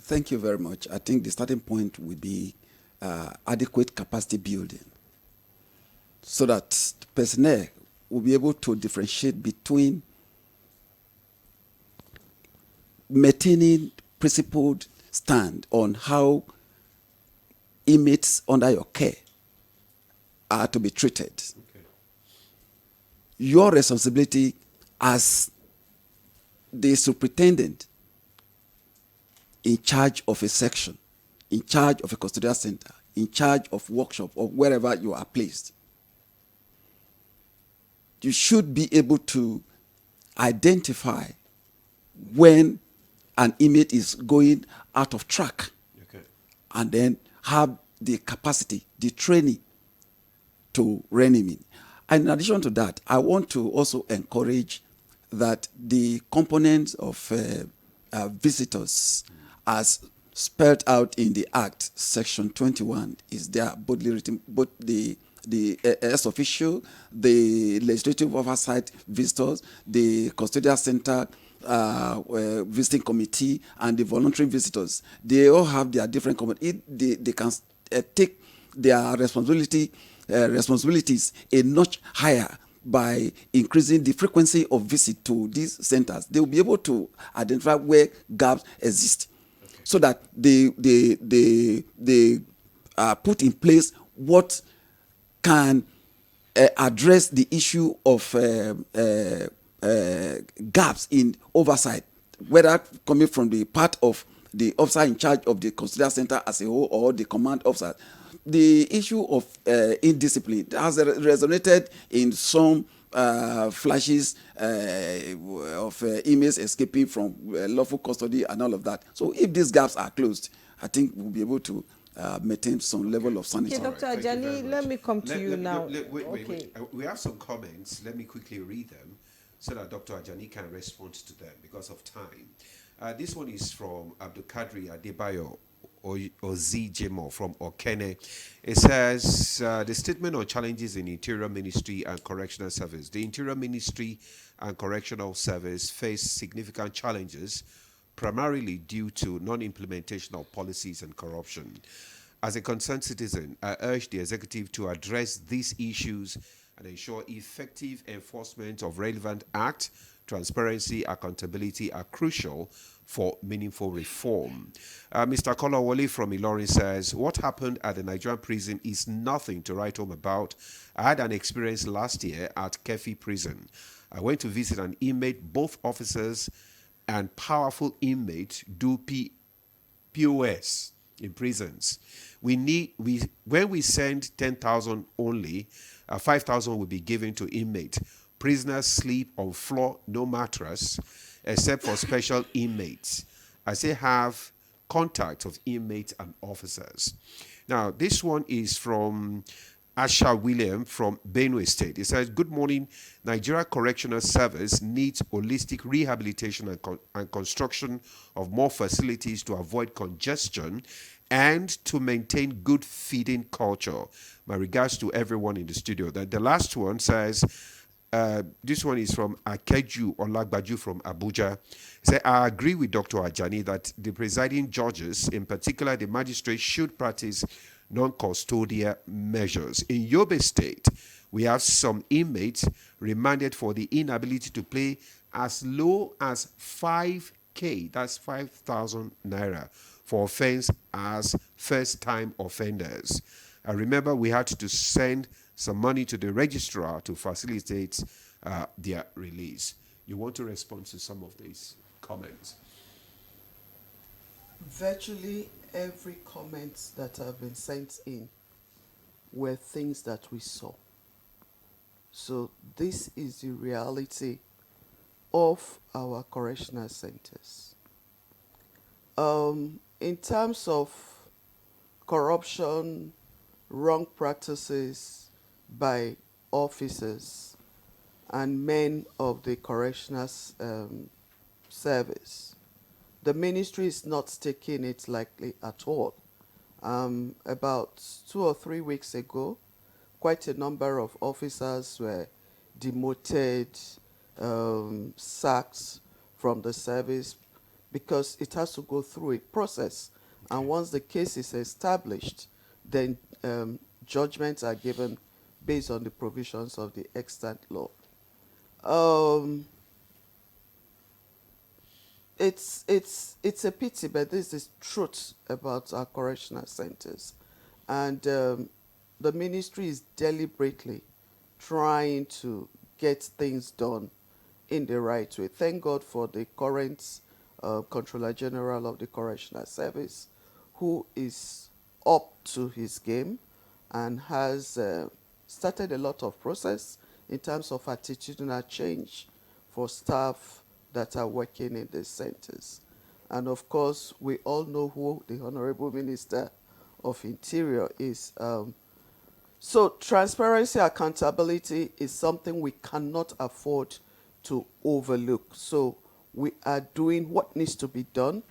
thank you very much. I think the starting point would be adequate capacity building so that personnel will be able to differentiate between maintaining principled stand on how inmates under your care are to be treated. Okay. Your responsibility as the superintendent in charge of a section, in charge of a custodial center, in charge of workshop or wherever you are placed. You should be able to identify when an inmate is going out of track, Okay. and then have the capacity, the training to rein him in. And in addition to that, I want to also encourage that the components of visitors, as spelled out in the Act, Section 21, is there both the ex officio, the legislative oversight visitors, the custodial center visiting committee, and the voluntary visitors. They all have their different components. They can take their responsibilities a notch higher by increasing the frequency of visit to these centers. They will be able to identify where gaps exist, so that they put in place what can address the issue of gaps in oversight, whether coming from the part of the officer in charge of the custodial center as a whole or the command officer. The issue of indiscipline has resonated in some flashes of inmates escaping from lawful custody and all of that. So if these gaps are closed, I think we'll be able to maintain some level of sanity. Okay, Dr. Ajani, let me come to you now. Wait. We have some comments. Let me quickly read them so that Dr. Ajani can respond to them because of time. This one is from Abdul Kadri Adebayo Ozi Jemo from Okene. It says, the statement on challenges in Interior Ministry and Correctional Service. The Interior Ministry and Correctional Service face significant challenges, primarily due to non-implementation of policies and corruption. As a concerned citizen, I urge the executive to address these issues and ensure effective enforcement of relevant acts. Transparency, accountability are crucial for meaningful reform. Mr. Kolawole from Ilorin says, what happened at the Nigerian prison is nothing to write home about. I had an experience last year at Kefi prison. I went to visit an inmate. Both officers and powerful inmates do POS in prisons. When we send 10,000 only, 5,000 will be given to inmates. Prisoners sleep on floor, no mattress, except for special inmates. I say have contact of inmates and officers. Now, this one is from Asha William from Benue State. It says, good morning. Nigeria Correctional Service needs holistic rehabilitation and construction of more facilities to avoid congestion and to maintain good feeding culture. My regards to everyone in the studio. The last one says, this one is from Akeju Olagbaju from Abuja. Say, I agree with Dr. Ajani that the presiding judges, in particular the magistrates, should practice non-custodial measures. In Yobe State, we have some inmates remanded for the inability to pay as low as 5K, that's 5,000 naira, for offense as first-time offenders. I remember we had to send some money to the registrar to facilitate their release. You want to respond to some of these comments? Virtually every comment that have been sent in were things that we saw. So this is the reality of our correctional centers. In terms of corruption, wrong practices by officers and men of the correctional service, the ministry is not taking it lightly at all. About 2 or 3 weeks ago, quite a number of officers were demoted, sacked from the service, because it has to go through a process. And once the case is established, then judgments are given based on the provisions of the extant law. It's a pity, but this is truth about our correctional centers. And the ministry is deliberately trying to get things done in the right way. Thank God for the current Controller General of the Correctional Service, who is up to his game and has started a lot of process in terms of attitudinal change for staff that are working in the centers. And of course, we all know who the Honorable Minister of Interior is. So transparency, accountability is something we cannot afford to overlook. So we are doing what needs to be done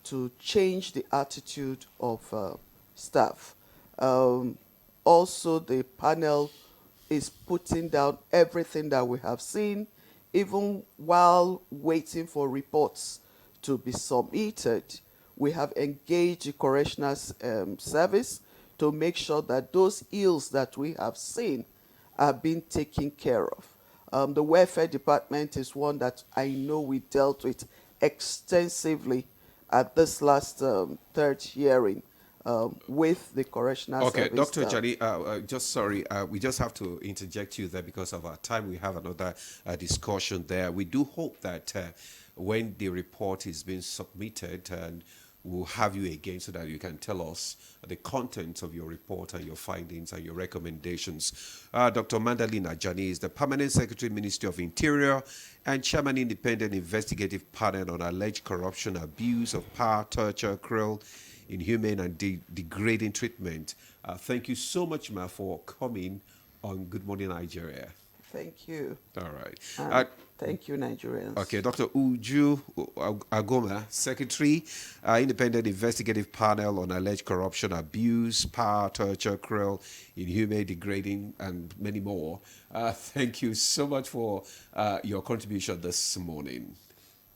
to change the attitude of staff. Also, the panel is putting down everything that we have seen, even while waiting for reports to be submitted. We have engaged the correctional service to make sure that those ills that we have seen are being taken care of. The welfare department is one that I know we dealt with extensively at this last third hearing with the correctional service. Okay, Dr. Jani, just sorry, we just have to interject you there because of our time. We have another discussion there. We do hope that when the report is being submitted, and we'll have you again so that you can tell us the contents of your report and your findings and your recommendations. Dr. Mandalina Jani is the Permanent Secretary, Ministry of Interior, and Chairman, Independent Investigative Panel on Alleged Corruption, Abuse of Power, Torture, Cruel, Inhumane and Degrading Treatment. Thank you so much, Ma, for coming on Good Morning Nigeria. Thank you. All right. Thank you, Nigerians. Okay, Dr. Uju Agoma, Secretary, Independent Investigative Panel on Alleged Corruption, Abuse, Power, Torture, Cruel, Inhumane, Degrading, and many more. Thank you so much for your contribution this morning.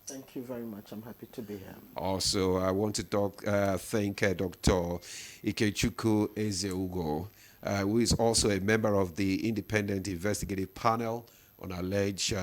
Thank you very much. I'm happy to be here. Also, I want to thank Dr. Ikechukwu Ezeugo, who is also a member of the Independent Investigative Panel on Alleged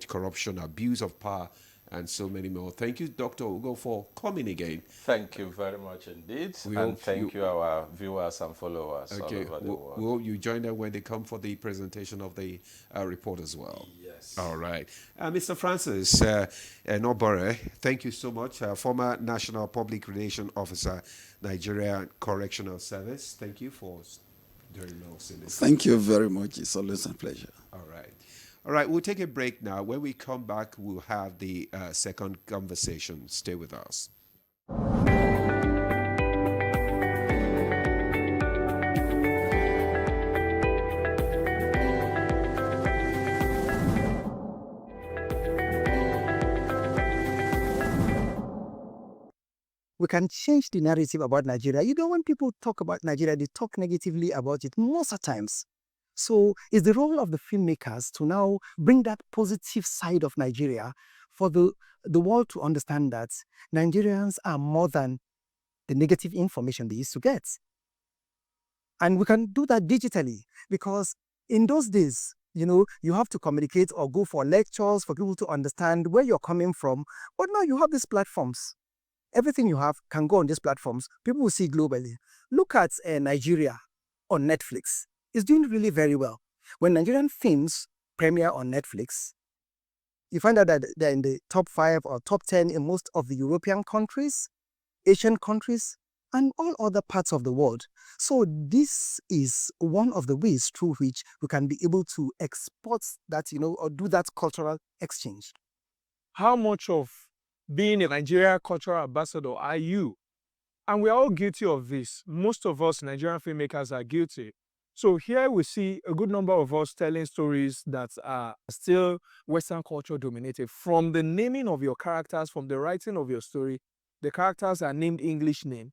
Corruption, Abuse of Power, and so many more. Thank you, Dr. Ugo, for coming again. Thank you very much indeed. And thank you, our viewers and followers all over the world. Will you join them when they come for the presentation of the report as well? Yes. All right. Mr. Francis Nobore, thank you so much. Former National Public Relations Officer, Nigeria Correctional Service. Thank you for doing well. Thank you very much. It's always a pleasure. All right. All right, we'll take a break now. When we come back, we'll have the second conversation. Stay with us. We can change the narrative about Nigeria. You know, when people talk about Nigeria, they talk negatively about it most of the times. So it's the role of the filmmakers to now bring that positive side of Nigeria for the world to understand that Nigerians are more than the negative information they used to get. And we can do that digitally, because in those days, you know, you have to communicate or go for lectures for people to understand where you're coming from. But now you have these platforms. Everything you have can go on these platforms. People will see globally. Look at Nigeria on Netflix. It's doing really very well. When Nigerian films premiere on Netflix, you find out that they're in the top 5 or top 10 in most of the European countries, Asian countries, and all other parts of the world. So this is one of the ways through which we can be able to export that, or do that cultural exchange. How much of being a Nigeria cultural ambassador are you? And we're all guilty of this. Most of us Nigerian filmmakers are guilty. So here we see a good number of us telling stories that are still Western culture dominated. From the naming of your characters, from the writing of your story, the characters are named English names.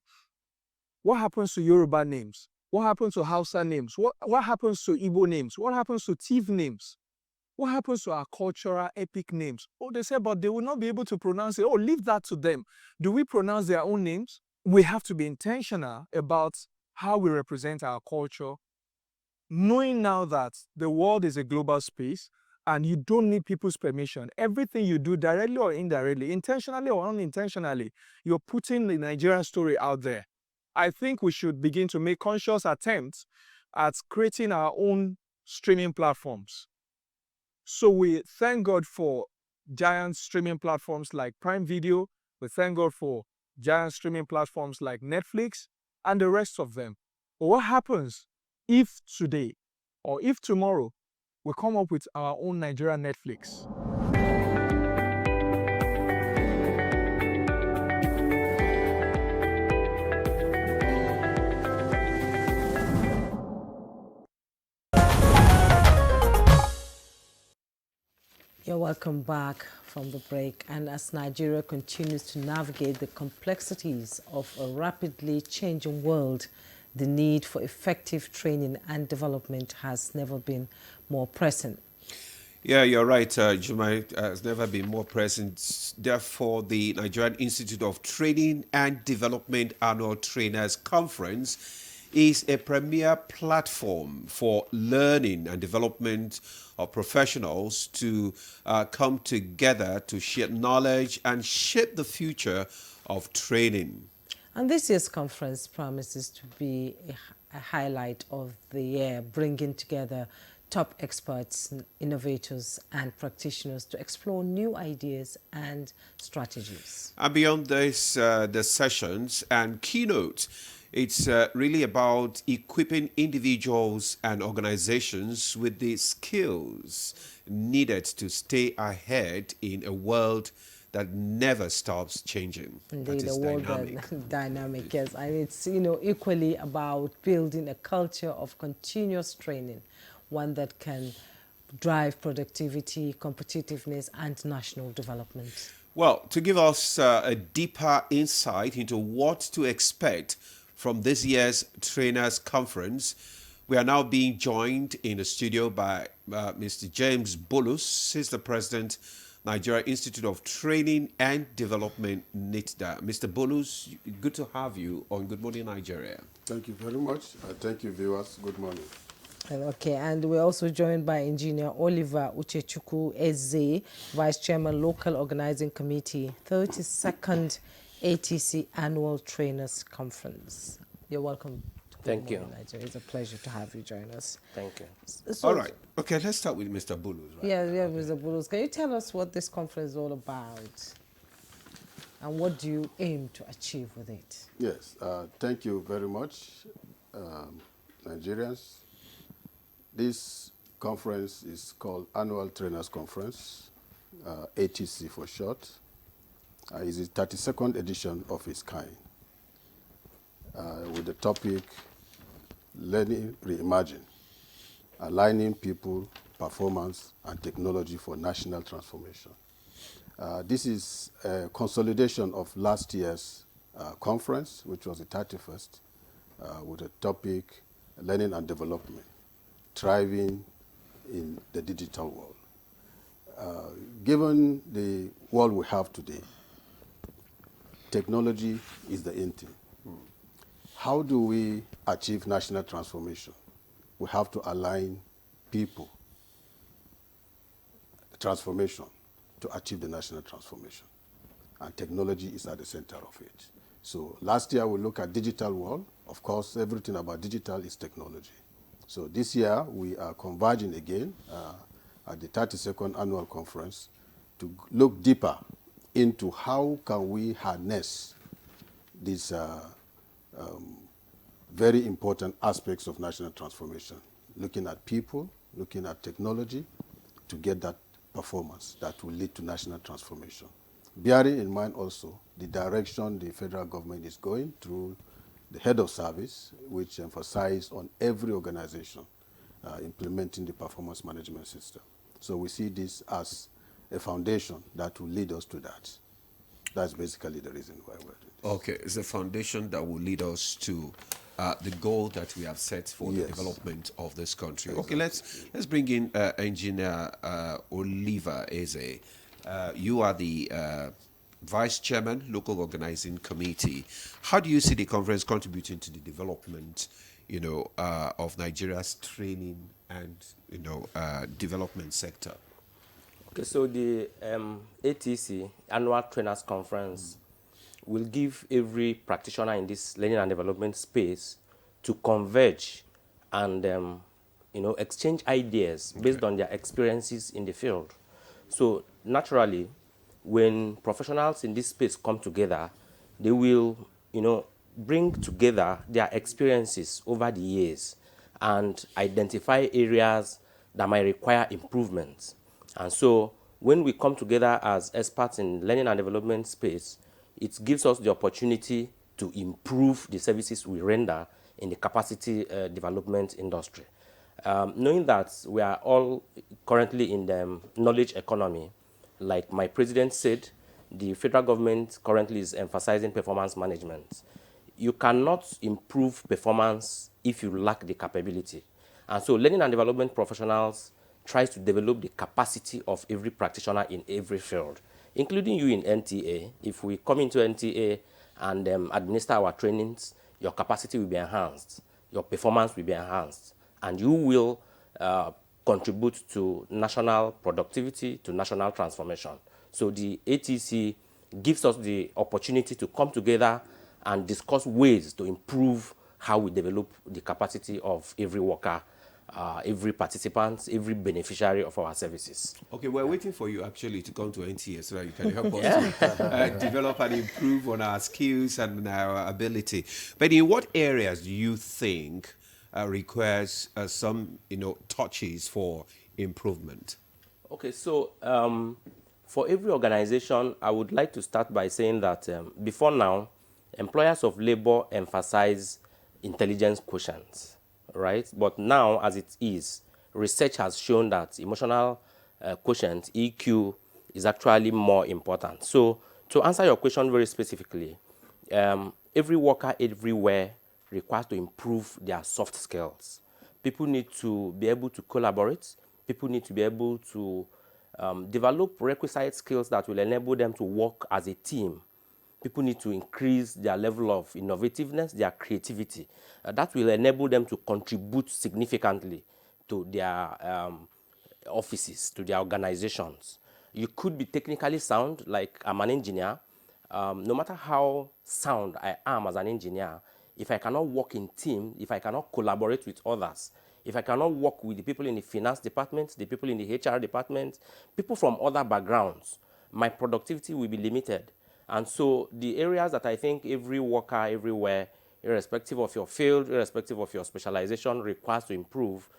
What happens to Yoruba names? What happens to Hausa names? What happens to Igbo names? What happens to Tiv names? What happens to our cultural epic names? Oh, they say, but they will not be able to pronounce it. Oh, leave that to them. Do we pronounce their own names? We have to be intentional about how we represent our culture, knowing now that the world is a global space and you don't need people's permission. Everything you do, directly or indirectly, intentionally or unintentionally, you're putting the Nigerian story out there. I think we should begin to make conscious attempts at creating our own streaming platforms. So we thank God for giant streaming platforms like Prime Video. We thank God for giant streaming platforms like Netflix and the rest of them. But what happens if today or if tomorrow we come up with our own Nigerian Netflix? You're welcome back from the break. And as Nigeria continues to navigate the complexities of a rapidly changing world, the need for effective training and development has never been more present. Yeah, you're right, Juma. Has never been more present. Therefore, the Nigerian Institute of Training and Development Annual Trainers Conference is a premier platform for learning and development of professionals to come together to share knowledge and shape the future of training. And this year's conference promises to be a highlight of the year, bringing together top experts, innovators, and practitioners to explore new ideas and strategies. And beyond this, the sessions and keynotes, it's really about equipping individuals and organizations with the skills needed to stay ahead in a world that never stops changing. Indeed, that is a world dynamic. Dynamic, yes. And it's, equally about building a culture of continuous training, one that can drive productivity, competitiveness, and national development. Well, to give us a deeper insight into what to expect from this year's Trainers Conference, we are now being joined in the studio by Mr. James Bolus. He's the president, Nigeria Institute of Training and Development, NITDA. Mr. Bolus, good to have you on Good Morning Nigeria. Thank you very much. Thank you, viewers. Good morning. Okay, and we're also joined by Engineer Oliver Uchechukwu Eze, Vice Chairman, Local Organizing Committee, 32nd ATC Annual Trainers Conference. You're welcome. Thank you. Nigeria. It's a pleasure to have you join us. Thank you. All right. Okay, let's start with Mr. Bolus. Right? Yeah, Mr. Bolus. Can you tell us what this conference is all about? And what do you aim to achieve with it? Yes, thank you very much, Nigerians. This conference is called Annual Trainers Conference, ATC for short. It's the 32nd edition of its kind, with the topic, Learning Reimagined, Aligning People, Performance, and Technology for National Transformation. This is a consolidation of last year's conference, which was the 31st, with the topic, Learning and Development, Thriving in the Digital World. Given the world we have today, technology is the in thing. How do we achieve national transformation? We have to align people, transformation, to achieve the national transformation. And technology is at the center of it. So last year we looked at digital world. Of course, everything about digital is technology. So this year we are converging again at the 32nd annual conference to look deeper into how can we harness this very important aspects of national transformation, looking at people, looking at technology to get that performance that will lead to national transformation. Bearing in mind also the direction the federal government is going through the head of service, which emphasizes on every organization implementing the performance management system. So we see this as a foundation that will lead us to that. That's basically the reason why we're doing this. Okay, it's a foundation that will lead us to the goal that we have set for the development of this country. Exactly. Okay, let's bring in Engineer Oliver Eze. You are the Vice Chairman, Local Organizing Committee. How do you see the conference contributing to the development, of Nigeria's training and development sector? Okay, so the ATC, Annual Trainers Conference, will give every practitioner in this learning and development space to converge and exchange ideas based on their experiences in the field. So naturally, when professionals in this space come together, they will bring together their experiences over the years and identify areas that might require improvement. And so when we come together as experts in learning and development space, it gives us the opportunity to improve the services we render in the capacity development industry. Knowing that we are all currently in the knowledge economy, like my president said, the federal government currently is emphasizing performance management. You cannot improve performance if you lack the capability. And so learning and development professionals tries to develop the capacity of every practitioner in every field, including you in NTA. If we come into NTA and administer our trainings, your capacity will be enhanced, your performance will be enhanced, and you will contribute to national productivity, to national transformation. So the ATC gives us the opportunity to come together and discuss ways to improve how we develop the capacity of every worker, every participant, every beneficiary of our services. Okay, we're waiting for you actually to come to NTA so that you can help us to develop and improve on our skills and our ability. But in what areas do you think requires some, touches for improvement? Okay, so for every organization, I would like to start by saying that before now, employers of labor emphasize intelligence quotients, right? But now, as it is, research has shown that emotional quotient, EQ, is actually more important. So to answer your question very specifically, every worker everywhere requires to improve their soft skills. People need to be able to collaborate. People need to be able to develop requisite skills that will enable them to work as a team. People need to increase their level of innovativeness, their creativity. That will enable them to contribute significantly to their offices, to their organizations. You could be technically sound, like I'm an engineer. No matter how sound I am as an engineer, if I cannot work in team, if I cannot collaborate with others, if I cannot work with the people in the finance department, the people in the HR department, people from other backgrounds, my productivity will be limited. And so the areas that I think every worker everywhere, irrespective of your field, irrespective of your specialization, requires to improve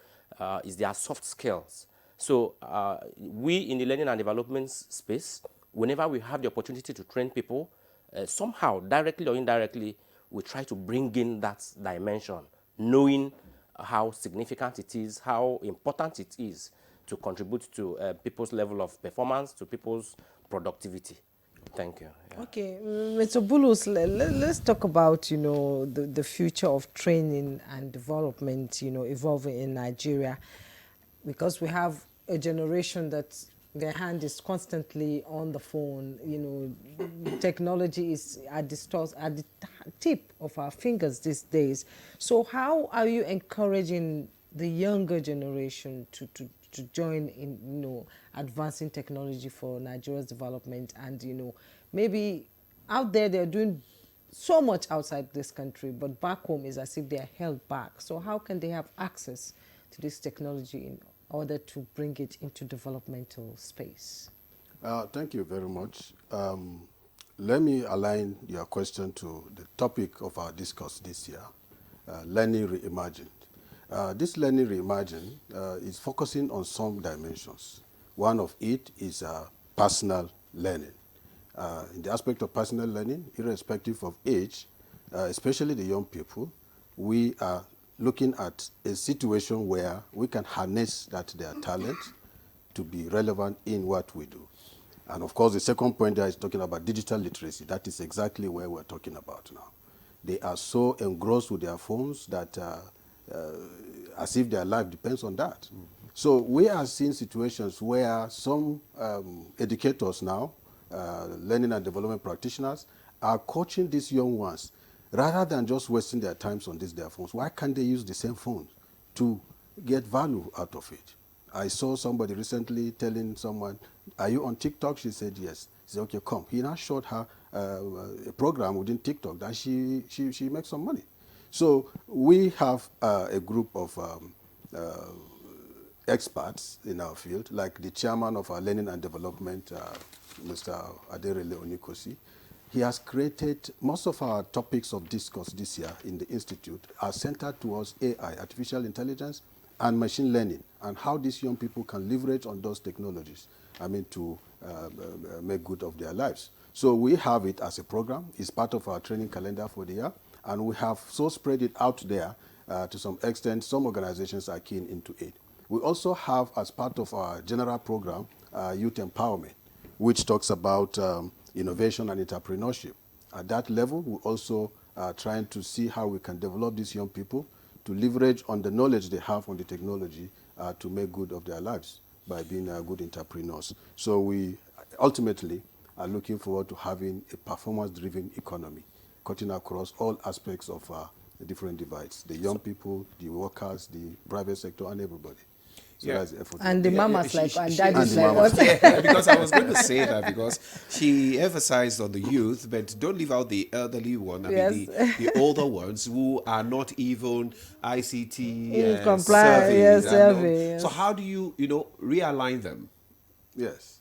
is their soft skills. So we in the learning and development space, whenever we have the opportunity to train people, somehow, directly or indirectly, we try to bring in that dimension, knowing how significant it is, how important it is to contribute to people's level of performance, to people's productivity. Thank you. Yeah. Okay, Mr. Bulus, let's talk about, the future of training and development, evolving in Nigeria, because we have a generation that their hand is constantly on the phone. Technology is at the tip of our fingers these days. So how are you encouraging the younger generation to join in, advancing technology for Nigeria's development? And, maybe out there they're doing so much outside this country, but back home is as if they're held back. So how can they have access to this technology in order to bring it into developmental space? Thank you very much. Let me align your question to the topic of our discourse this year, Learning Reimagined. This Learning Reimagined is focusing on some dimensions. One of it is personal learning. In the aspect of personal learning, irrespective of age, especially the young people, we are looking at a situation where we can harness their talent to be relevant in what we do. And of course, the second point there is talking about digital literacy. That is exactly where we're talking about now. They are so engrossed with their phones that as if their life depends on that. Mm-hmm. So we are seeing situations where some educators now, learning and development practitioners, are coaching these young ones. Rather than just wasting their times on their phones, why can't they use the same phone to get value out of it? I saw somebody recently telling someone, "Are you on TikTok?" She said, "Yes." He said, "Okay, come." He now showed her a program within TikTok that she makes some money. So we have a group of experts in our field, like the chairman of our learning and development, Mr. Aderele Onikosi. He has created most of our topics of discourse this year in the Institute are centered towards AI, artificial intelligence, and machine learning, and how these young people can leverage on those technologies, to make good of their lives. So we have it as a program. It's part of our training calendar for the year, and we have so spread it out there to some extent. Some organizations are keen into it. We also have, as part of our general program, youth empowerment, which talks about innovation and entrepreneurship. At that level, we also are trying to see how we can develop these young people to leverage on the knowledge they have on the technology to make good of their lives by being good entrepreneurs. So we ultimately are looking forward to having a performance-driven economy, cutting across all aspects of the different divides, the young people, the workers, the private sector, and everybody. So that's the effort. And the mamas and daddies because I was going to say that because she emphasized on the youth, but don't leave out the elderly one. I mean, the older ones who are not even ICT compliant. So how do you, realign them? Yes.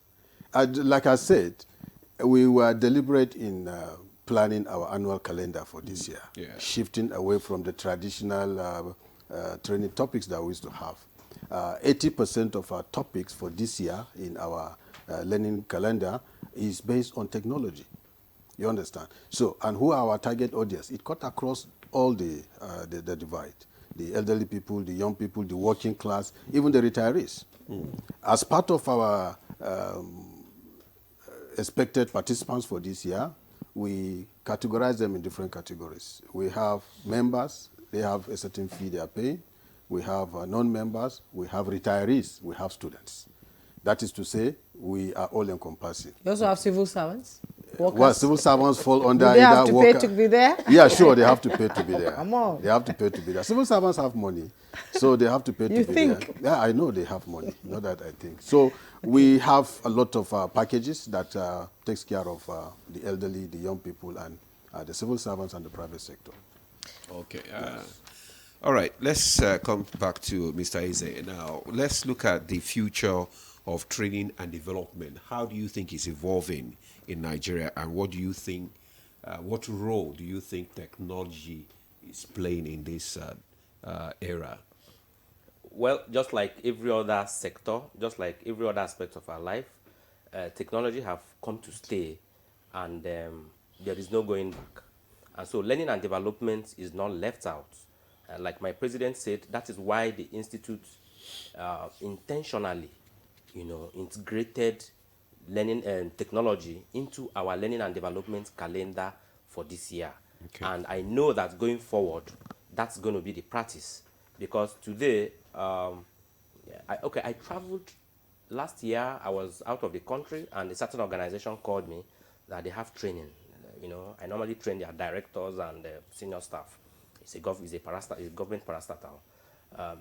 Like I said, we were deliberate in planning our annual calendar for this year, shifting away from the traditional training topics that we used to have. 80% of our topics for this year in our learning calendar is based on technology. You understand? So, and who are our target audience? It cut across all the divide. The elderly people, the young people, the working class, even the retirees. As part of our expected participants for this year, we categorize them in different categories. We have members, they have a certain fee they are paying. We have non-members, we have retirees, we have students. That is to say, we are all-encompassing. You also have civil servants? Workers? Well, civil servants fall under Do they have to pay to be there? Yeah, sure, they have to pay to be there. Come on. They have to pay to be there. Civil servants have money, so they have to pay to be there. You think? Yeah, I know they have money, not that I think. So we have a lot of packages that takes care of the elderly, the young people, and the civil servants and the private sector. Okay. All right, let's come back to Mr. Eze. Now, let's look at the future of training and development. How do you think it's evolving in Nigeria, and what do you think, what role do you think technology is playing in this era? Well, just like every other sector, just like every other aspect of our life, technology have come to stay, and there is no going back. And so learning and development is not left out. Like my president said, that is why the Institute intentionally, integrated learning and technology into our learning and development calendar for this year. Okay. And I know that going forward, that's going to be the practice. Because today, I traveled last year. I was out of the country, and a certain organization called me that they have training. I normally train their directors and senior staff. It's a government parastatal.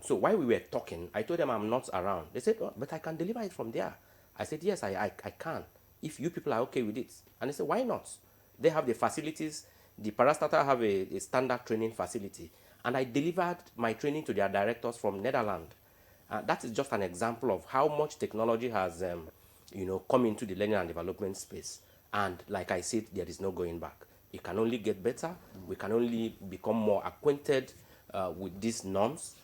So while we were talking, I told them I'm not around. They said, "Oh, but I can deliver it from there." I said, "Yes, I can, if you people are okay with it." And they said, "Why not?" They have the facilities. The parastatal have a standard training facility. And I delivered my training to their directors from Netherlands. That is just an example of how much technology has come into the learning and development space. And like I said, there is no going back. It can only get better. We can only become more acquainted with these norms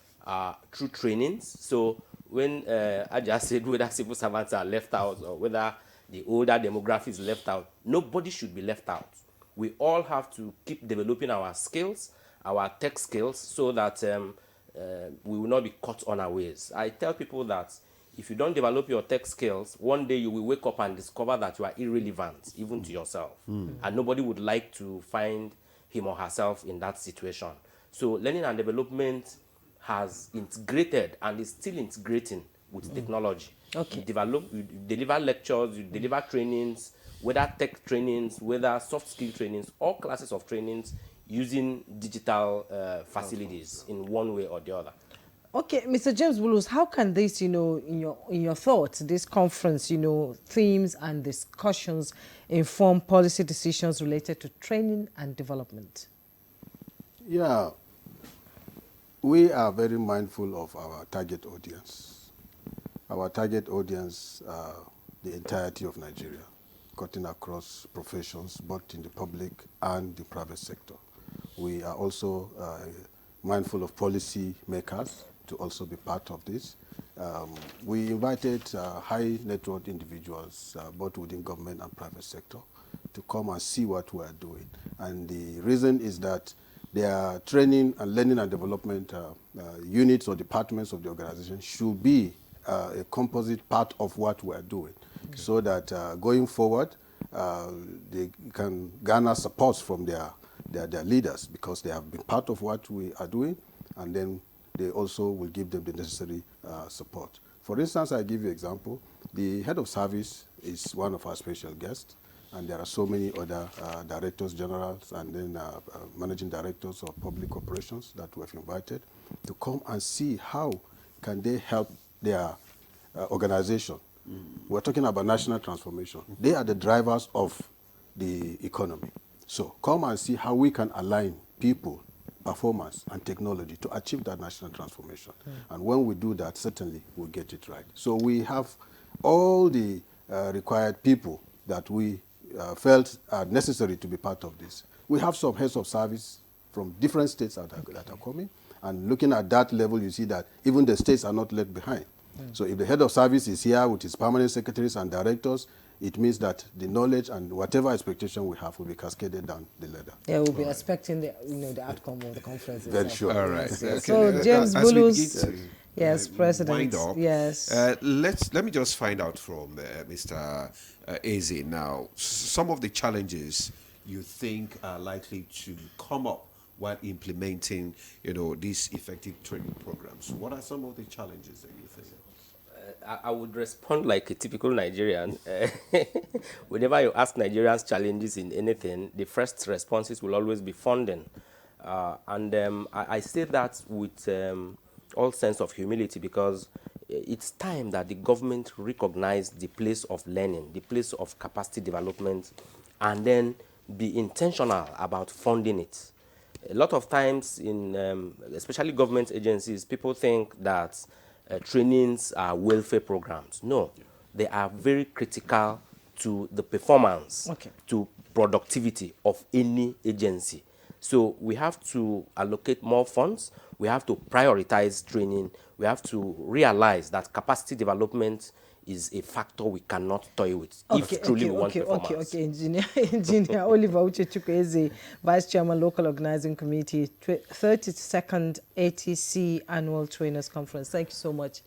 through trainings. So when I just said whether civil servants are left out or whether the older demography is left out, nobody should be left out. We all have to keep developing our skills, our tech skills, so that we will not be caught unawares. I tell people that if you don't develop your tech skills, one day you will wake up and discover that you are irrelevant, even to yourself. And nobody would like to find him or herself in that situation. So learning and development has integrated and is still integrating with technology. Okay. You deliver lectures, you deliver trainings, whether tech trainings, whether soft skill trainings, all classes of trainings using digital facilities in one way or the other. Okay, Mr. James Bulus, how can this, in your thoughts, this conference, themes and discussions inform policy decisions related to training and development? Yeah, we are very mindful of our target audience. Our target audience are the entirety of Nigeria, cutting across professions, both in the public and the private sector. We are also mindful of policy makers to also be part of this. We invited high net worth individuals, both within government and private sector, to come and see what we are doing. And the reason is that their training and learning and development units or departments of the organization should be a composite part of what we are doing, so that going forward, they can garner support from their leaders, because they have been part of what we are doing, and then they also will give them the necessary support. For instance, I give you an example. The head of service is one of our special guests, and there are so many other directors generals and then managing directors of public operations that we have invited to come and see how can they help their organization. We're talking about national transformation. They are the drivers of the economy. So come and see how we can align people, performance, and technology to achieve that national transformation. And when we do that, certainly we'll get it right. So we have all the required people that we felt are necessary to be part of this. We have some heads of service from different states that are coming. And looking at that level, you see that even the states are not left behind. So if the head of service is here with his permanent secretaries and directors, it means that the knowledge and whatever expectation we have will be cascaded down the ladder. Yeah, we'll be expecting the outcome of the conference. Very sure. All right. Yes. Okay. So James Bulus, yes, President. Wind up. Yes. Let me just find out from Mr. Eze now some of the challenges you think are likely to come up while implementing, these effective training programs. What are some of the challenges that you think? I would respond like a typical Nigerian. Whenever you ask Nigerians challenges in anything, the first responses will always be funding. I say that with all sense of humility, because it's time that the government recognize the place of learning, the place of capacity development, and then be intentional about funding it. A lot of times in, especially government agencies, people think that trainings are welfare programs. No, they are very critical to the performance, to productivity of any agency. So we have to allocate more funds. We have to prioritize training. We have to realize that capacity development is a factor we cannot toy with if truly we want performance. Engineer Oliver Uchechukwueze, Vice Chairman, Local Organizing Committee, 32nd ATC Annual Trainers Conference. Thank you so much.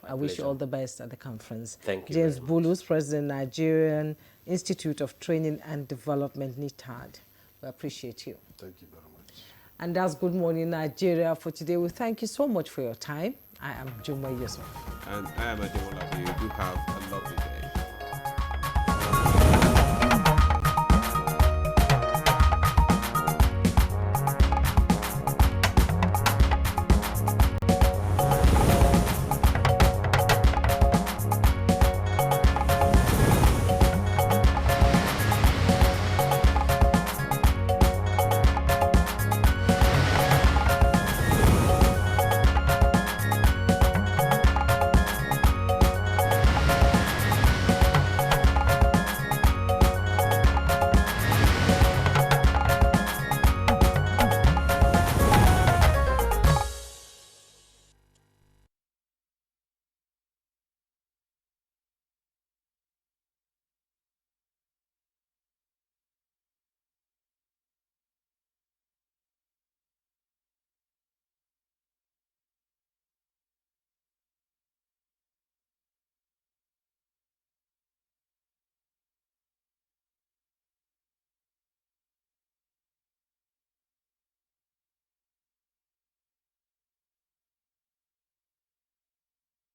I wish you all the best at the conference. Thank you. James Bulus, President, Nigerian Institute of Training and Development, NITAD. We appreciate you. Thank you very much. And that's Good Morning Nigeria for today. We thank you so much for your time. I am Juma Yusuf. And I am Ademola. You do have a lovely day.